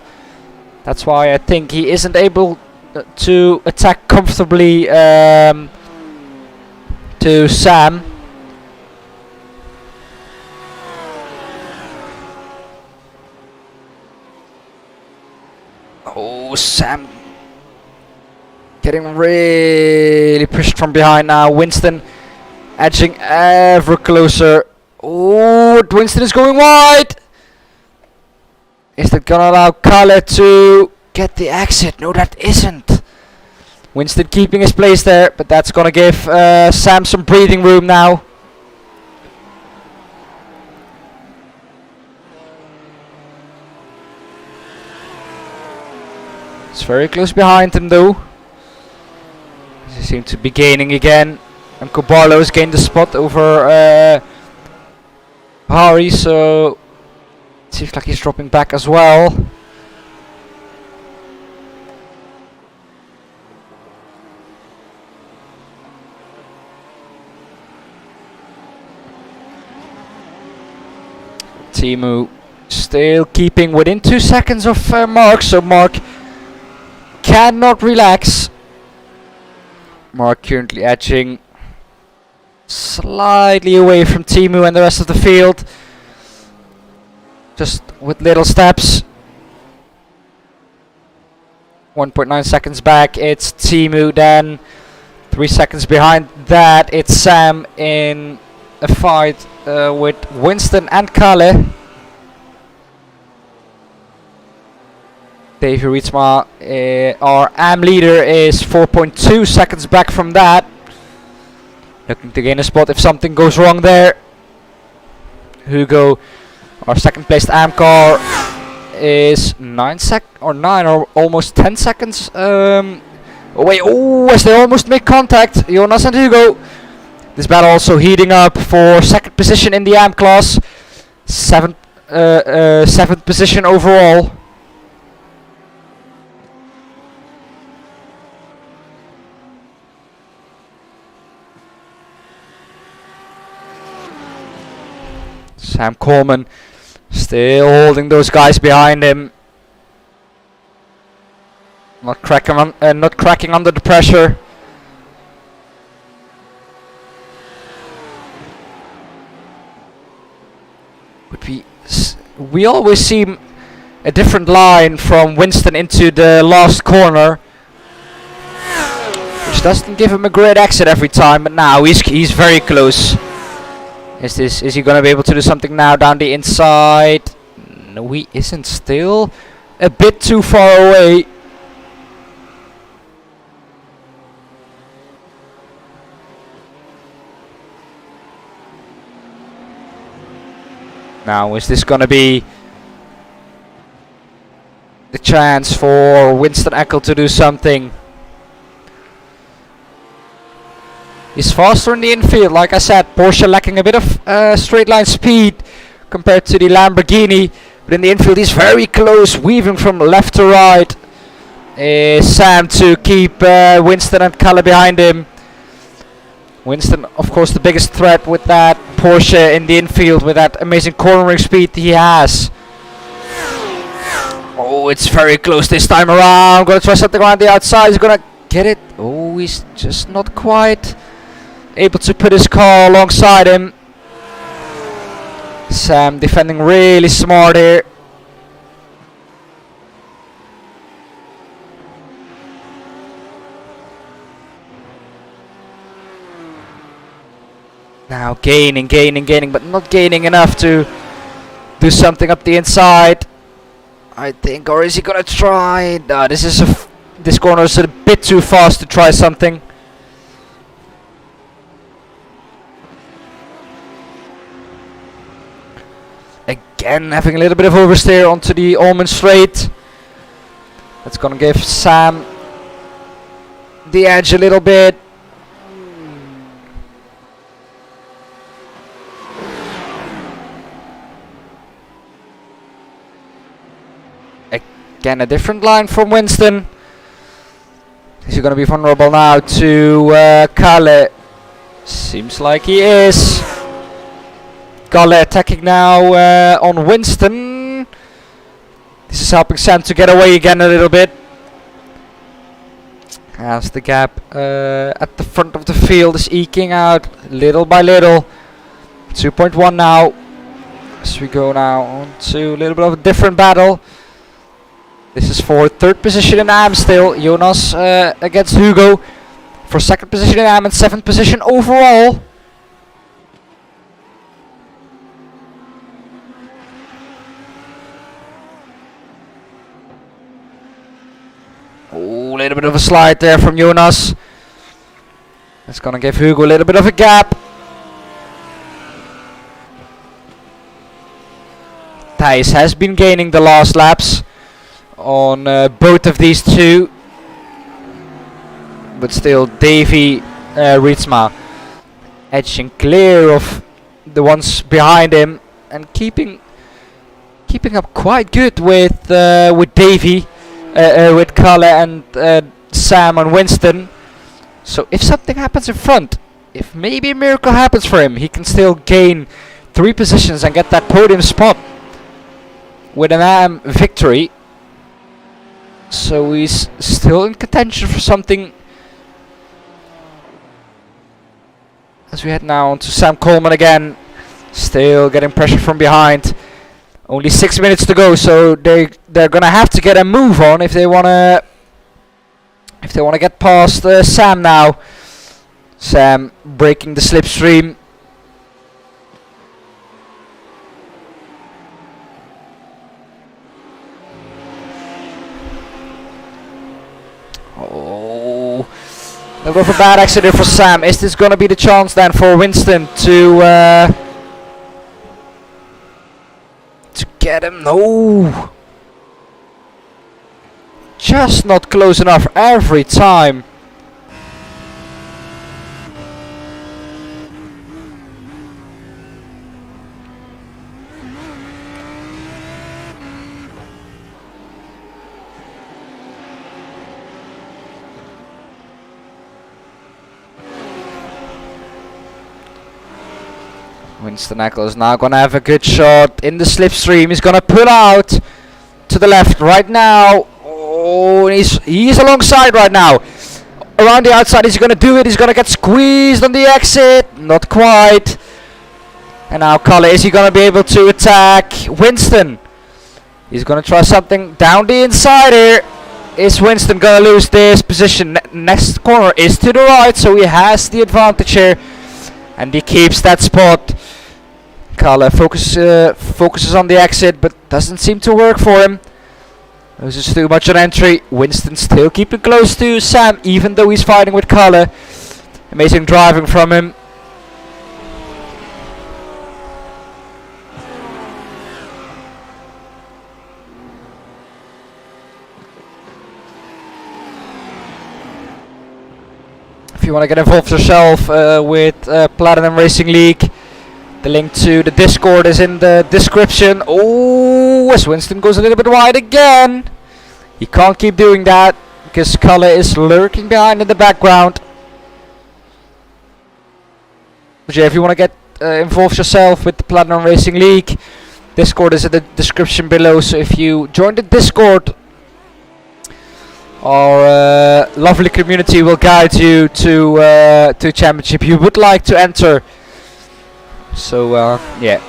That's why I think he isn't able to attack comfortably to Sam. Oh, Sam getting really pushed from behind now. Winston edging ever closer. Oh, Winston is going wide. Is that gonna allow Kalle to get the exit? No, that isn't. Winston keeping his place there, but that's gonna give Sam some breathing room now. It's very close behind him though. He seems to be gaining again. And Kobarlo has gained the spot over Hari, so it seems like he's dropping back as well. Teemu still keeping within 2 seconds of Mark, so Mark cannot relax. Mark currently edging slightly away from Teemu and the rest of the field, just with little steps. 1.9 seconds back, it's Teemu. Then 3 seconds behind that, it's Sam in a fight with Winston and Kalle. Davy Rietsma, our AM leader, is 4.2 seconds back from that. Looking to gain a spot if something goes wrong there. Hugo, our second placed AM car, is 9 or almost 10 seconds away. Oh, as they almost make contact, Jonas and Hugo. This battle also heating up for second position in the AM class. Seventh position overall. Sam Coleman still holding those guys behind him. Not cracking under the pressure. But we always see a different line from Winston into the last corner, which doesn't give him a great exit every time. But now he's very close. Is he gonna be able to do something now down the inside? No, he isn't. Still a bit too far away. Now, is this gonna be the chance for Winston Eckel to do something? He's faster in the infield, like I said. Porsche lacking a bit of straight line speed compared to the Lamborghini, but in the infield he's very close, weaving from left to right. Sam to keep Winston and Kalle behind him. Winston, of course, the biggest threat with that Porsche in the infield, with that amazing cornering speed he has. Oh, it's very close this time around. Gonna try something around the outside. He's gonna get it. Oh, he's just not quite able to put his car alongside him. Sam defending really smart here. Now gaining, but not gaining enough to do something up the inside, I think. Or is he gonna try? No, this corner is a bit too fast to try something. Again, having a little bit of oversteer onto the Almond Straight. That's gonna give Sam the edge a little bit. Again, a different line from Winston. Is he gonna be vulnerable now to Kalle? Seems like he is. Kalle attacking now on Winston. This is helping Sam to get away again a little bit. As the gap at the front of the field is eking out little by little. 2.1 now. As we go now on to a little bit of a different battle. This is for third position in AM still. Jonas against Hugo. For second position in AM and seventh position overall. Oh, a little bit of a slide there from Jonas. That's gonna give Hugo a little bit of a gap. Thijs has been gaining the last laps on both of these two. But still, Davy Rietsma edging clear of the ones behind him and keeping up quite good with Davy, with Kalle and Sam and Winston. So if something happens in front, if maybe a miracle happens for him, he can still gain 3 positions and get that podium spot with an AM victory. So he's still in contention for something. As we head now on to Sam Coleman again, still getting pressure from behind. Only 6 minutes to go, so they're gonna have to get a move on if they wanna get past Sam now. Sam breaking the slipstream. Oh, a little bit of a bad accident for Sam. Is this gonna be the chance then for Winston to get him? No, just not close enough every time. Winston Eckel is now gonna have a good shot in the slipstream. He's gonna pull out to the left right now. Oh, he's alongside right now. Around the outside, is he gonna do it? He's gonna get squeezed on the exit. Not quite. And now Kalle, is he gonna be able to attack Winston? He's gonna try something down the inside here. Is Winston gonna lose this position? Next corner is to the right, so he has the advantage here. And he keeps that spot. Kalle focuses on the exit, but doesn't seem to work for him. Loses too much on entry. Winston still keeping close to Sam, even though he's fighting with Kalle. Amazing driving from him. If you want to get involved yourself with Platinum Racing League, the link to the Discord is in the description. Oh, as Winston goes a little bit wide again. He can't keep doing that because Kalle is lurking behind in the background. But yeah, if you want to get involved yourself with the Platinum Racing League, Discord is in the description below. So if you join the Discord, our lovely community will guide you to championship you would like to enter. So yeah,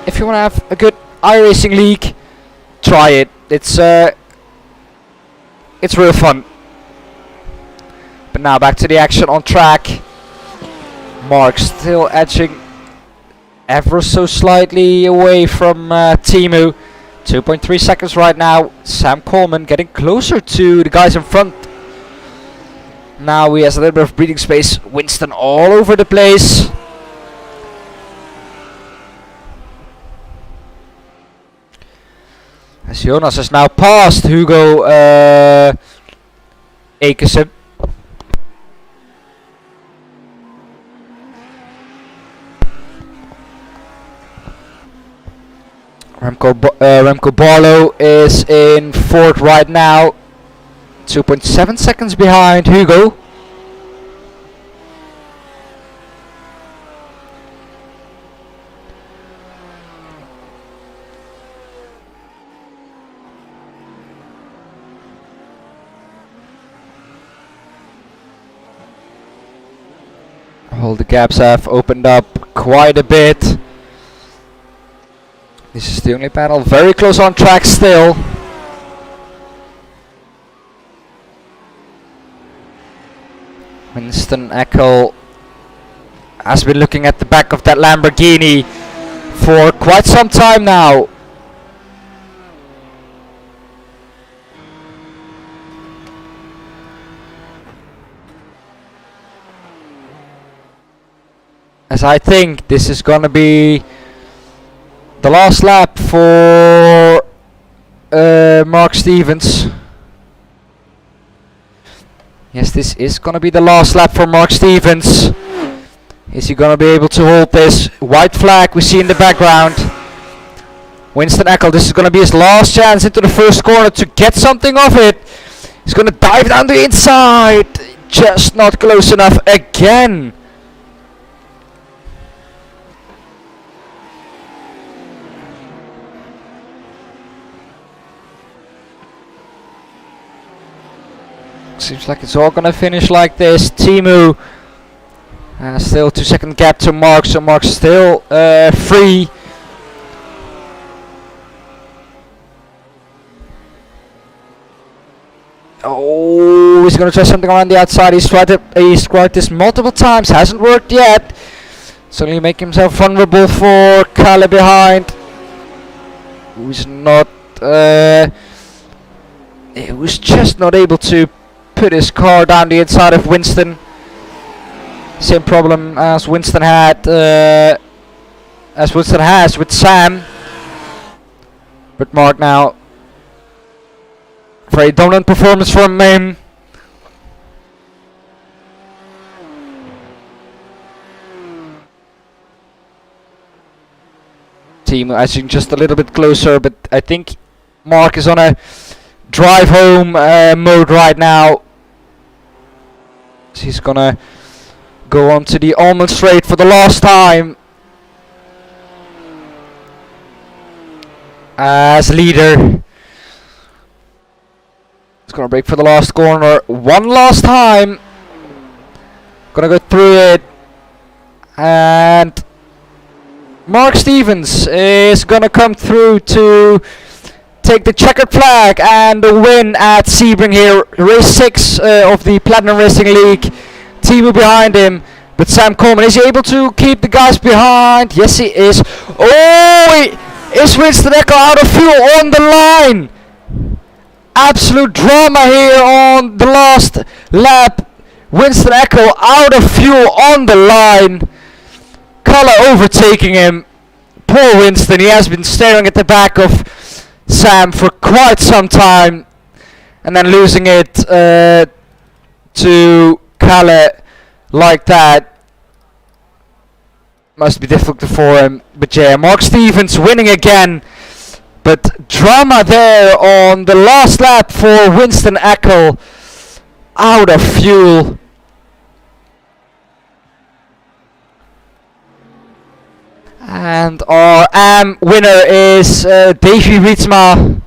if you want to have a good iRacing League, try it. It's real fun. But now back to the action on track. Mark still edging ever so slightly away from Timu. 2.3 seconds right now. Sam Coleman getting closer to the guys in front. Now he has a little bit of breathing space. Winston all over the place. As Jonas has now passed Hugo Akersen. Remco Barlow is in fourth right now. 2.7 seconds behind Hugo. All the gaps have opened up quite a bit. This is the only battle. Very close on track still. Winston Eckel has been looking at the back of that Lamborghini for quite some time now. As I think this is gonna be the last lap for Mark Stevens. Yes, this is gonna be the last lap for Mark Stevens. Is he gonna be able to hold this? White flag we see in the background. Winston Eckel, this is gonna be his last chance into the first corner to get something of it. He's gonna dive down the inside. Just not close enough again. Seems like it's all gonna finish like this. Teemu still 2-second gap to Mark, so Mark's still free. Oh, he's gonna try something around the outside. He's tried this multiple times, hasn't worked yet. Suddenly making himself vulnerable for Kalle behind, who's not. He was just not able to put his car down the inside of Winston. Same problem as Winston had, as Winston has with Sam. But Mark now, very dominant performance from him. Team, I think just a little bit closer, but I think Mark is on a drive home mode right now. So he's gonna go on to the almond straight for the last time as leader. He's gonna break for the last corner one last time. Gonna go through it, and Mark Stevens is gonna come through to take the checkered flag and the win at Sebring here. Race 6 of the Platinum Racing League. Teemu behind him, but Sam Coleman, is he able to keep the guys behind? Yes, he is. Oh, is Winston Eckel out of fuel on the line? Absolute drama here on the last lap. Winston Eckel out of fuel on the line. Kalle overtaking him. Poor Winston, he has been staring at the back of Sam for quite some time, and then losing it to Kalle like that must be difficult for him. But yeah, Mark Stevens winning again, but drama there on the last lap for Winston Eckel, out of fuel. And our AM winner is Davy Rietsma.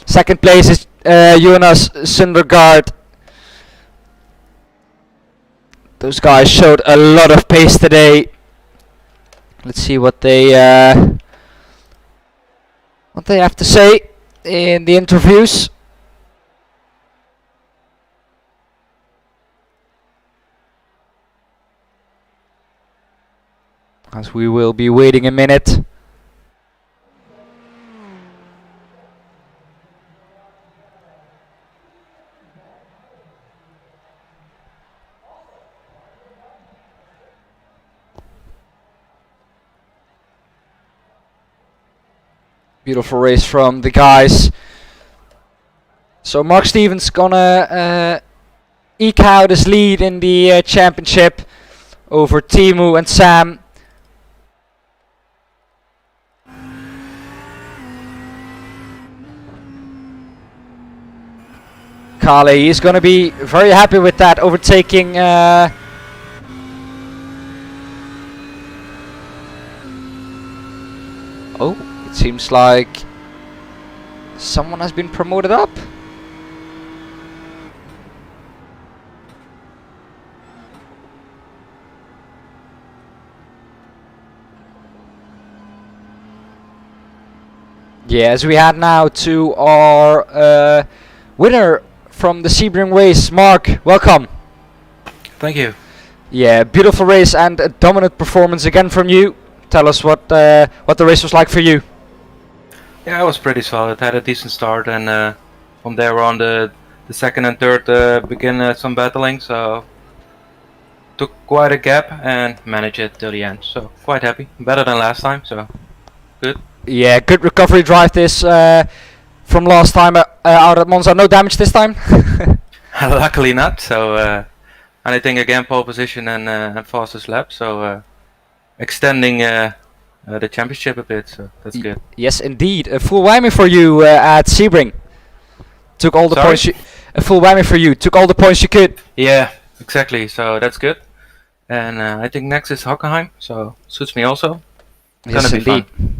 Second place is Jonas Sundergaard. Those guys showed a lot of pace today. Let's see what they have to say in the interviews. As we will be waiting a minute. Beautiful race from the guys. So Mark Stevens gonna eke out his lead in the championship over Teemu and Sam. Kalle is going to be very happy with that, overtaking oh, it seems like someone has been promoted up. Yeah, as we head now to our winner from the Sebring race, Mark. Welcome. Thank you. Yeah, beautiful race and a dominant performance again from you. Tell us what the race was like for you. Yeah, it was pretty solid. Had a decent start, and from there on, the second and third began some battling. So took quite a gap and managed it till the end. So quite happy. Better than last time. So good. Yeah, good recovery drive this from last time out at Monza. No damage this time. Luckily not. So and I think again pole position and fastest lap. So extending the championship a bit. So that's good. Yes, indeed. A full whammy for you at Sebring. Took all the Sorry? points. A full whammy for you. Took all the points you could. Yeah, exactly. So that's good. And I think next is Hockenheim. So suits me also. Yes, Gonna be indeed. fun.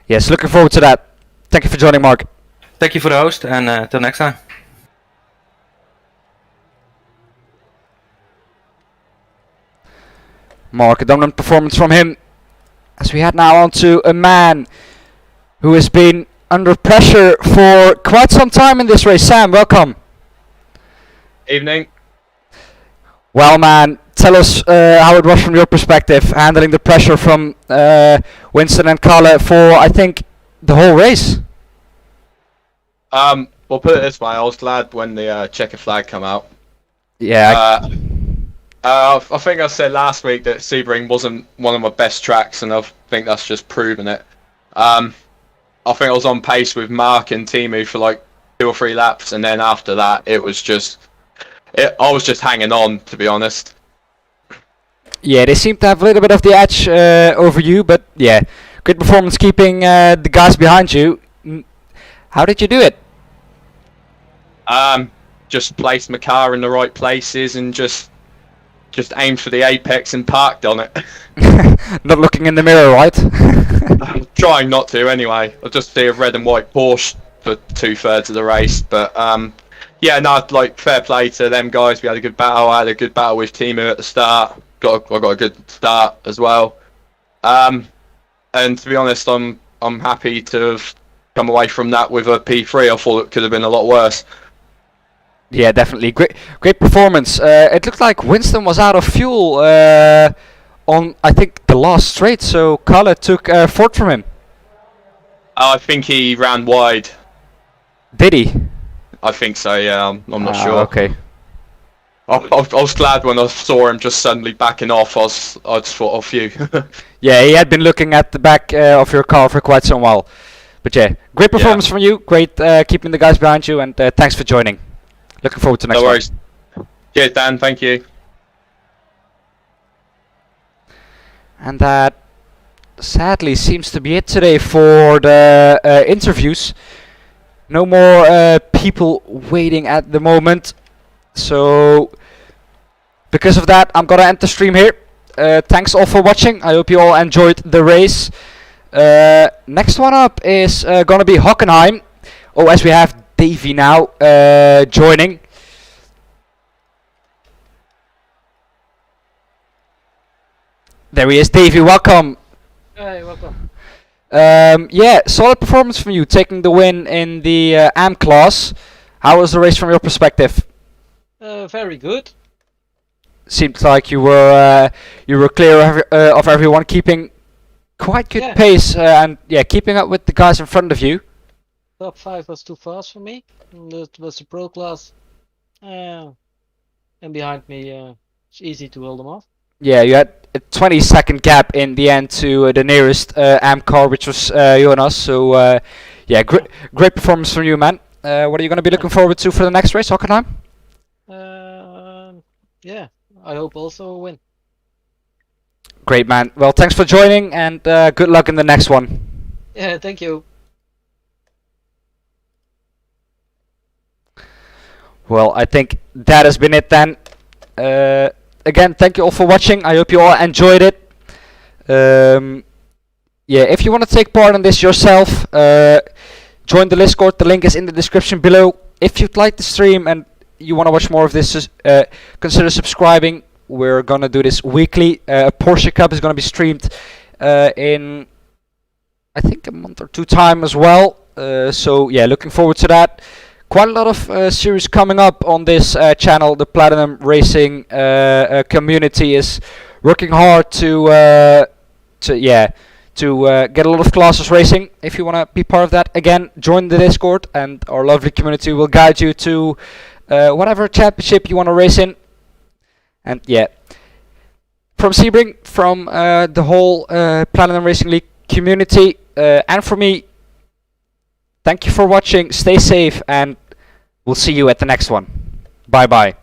Yes, looking forward to that. Thank you for joining, Mark. Thank you for the host, and till next time. Mark, a dominant performance from him. As we head now on to a man who has been under pressure for quite some time in this race. Sam, welcome. Evening. Well, man, tell us how it was from your perspective, handling the pressure from Winston and Kalle for, I think, the whole race. Well, put it this way, I was glad when the checker flag come out. Yeah. I think I said last week that Sebring wasn't one of my best tracks, and I think that's just proven it. I think I was on pace with Mark and Timu for like 2 or 3 laps, and then after that, I was just hanging on, to be honest. Yeah, they seem to have a little bit of the edge over you, but yeah, good performance keeping the guys behind you. How did you do it? Just placed my car in the right places and just aimed for the apex and parked on it. Not looking in the mirror, right? I'm trying not to anyway. I just see a red and white Porsche for 2/3 of the race, but yeah, no, like fair play to them guys. We had a good battle. I had a good battle with Timu at the start. I got a good start as well. And to be honest, I'm happy to have come away from that with a P3. I thought it could have been a lot worse. Yeah, definitely. Great performance. It looked like Winston was out of fuel on, I think, the last straight, so Kalle took fourth from him. I think he ran wide. Did he? I think so, yeah. I'm not sure. Okay. I was glad when I saw him just suddenly backing off. I just thought, oh, phew. Yeah, he had been looking at the back of your car for quite some while. But yeah, great performance from you. Great keeping the guys behind you, and thanks for joining. Looking forward to next No worries. Cheers, Dan. Thank you. And that sadly seems to be it today for the interviews. No more people waiting at the moment. So because of that, I'm gonna end the stream here. Thanks all for watching. I hope you all enjoyed the race. Next one up is gonna be Hockenheim. Oh, as we have Davey now joining. There he is, Davey. Welcome. Hey, welcome. Yeah, solid performance from you, taking the win in the AM class. How was the race from your perspective? Very good. Seemed like you were clear of everyone, keeping quite good pace and yeah, keeping up with the guys in front of you. Top 5 was too fast for me. That was the pro class. And behind me, it's easy to hold them off. Yeah, you had a 20-second gap in the end to the nearest AM car, which was you and us. So yeah, great performance from you, man. What are you going to be looking forward to for the next race, Hockenheim? Yeah, I hope also a win. Great, man. Well, thanks for joining, and good luck in the next one. Yeah, thank you. Well, I think that has been it then. Again, thank you all for watching. I hope you all enjoyed it. Yeah, if you want to take part in this yourself, join the Discord. The link is in the description below. If you'd like the stream and you want to watch more of this, consider subscribing. We're gonna do this weekly. Porsche Cup is gonna be streamed in, I I think a month or two time as well. So yeah, looking forward to that. Quite a lot of series coming up on this channel. The Platinum Racing community is working hard to get a lot of classes racing. If you want to be part of that, again, join the Discord, and our lovely community will guide you to whatever championship you want to race in. And yeah, from Sebring, from the whole Platinum Racing League community, and for me, thank you for watching, stay safe, and we'll see you at the next one. Bye bye.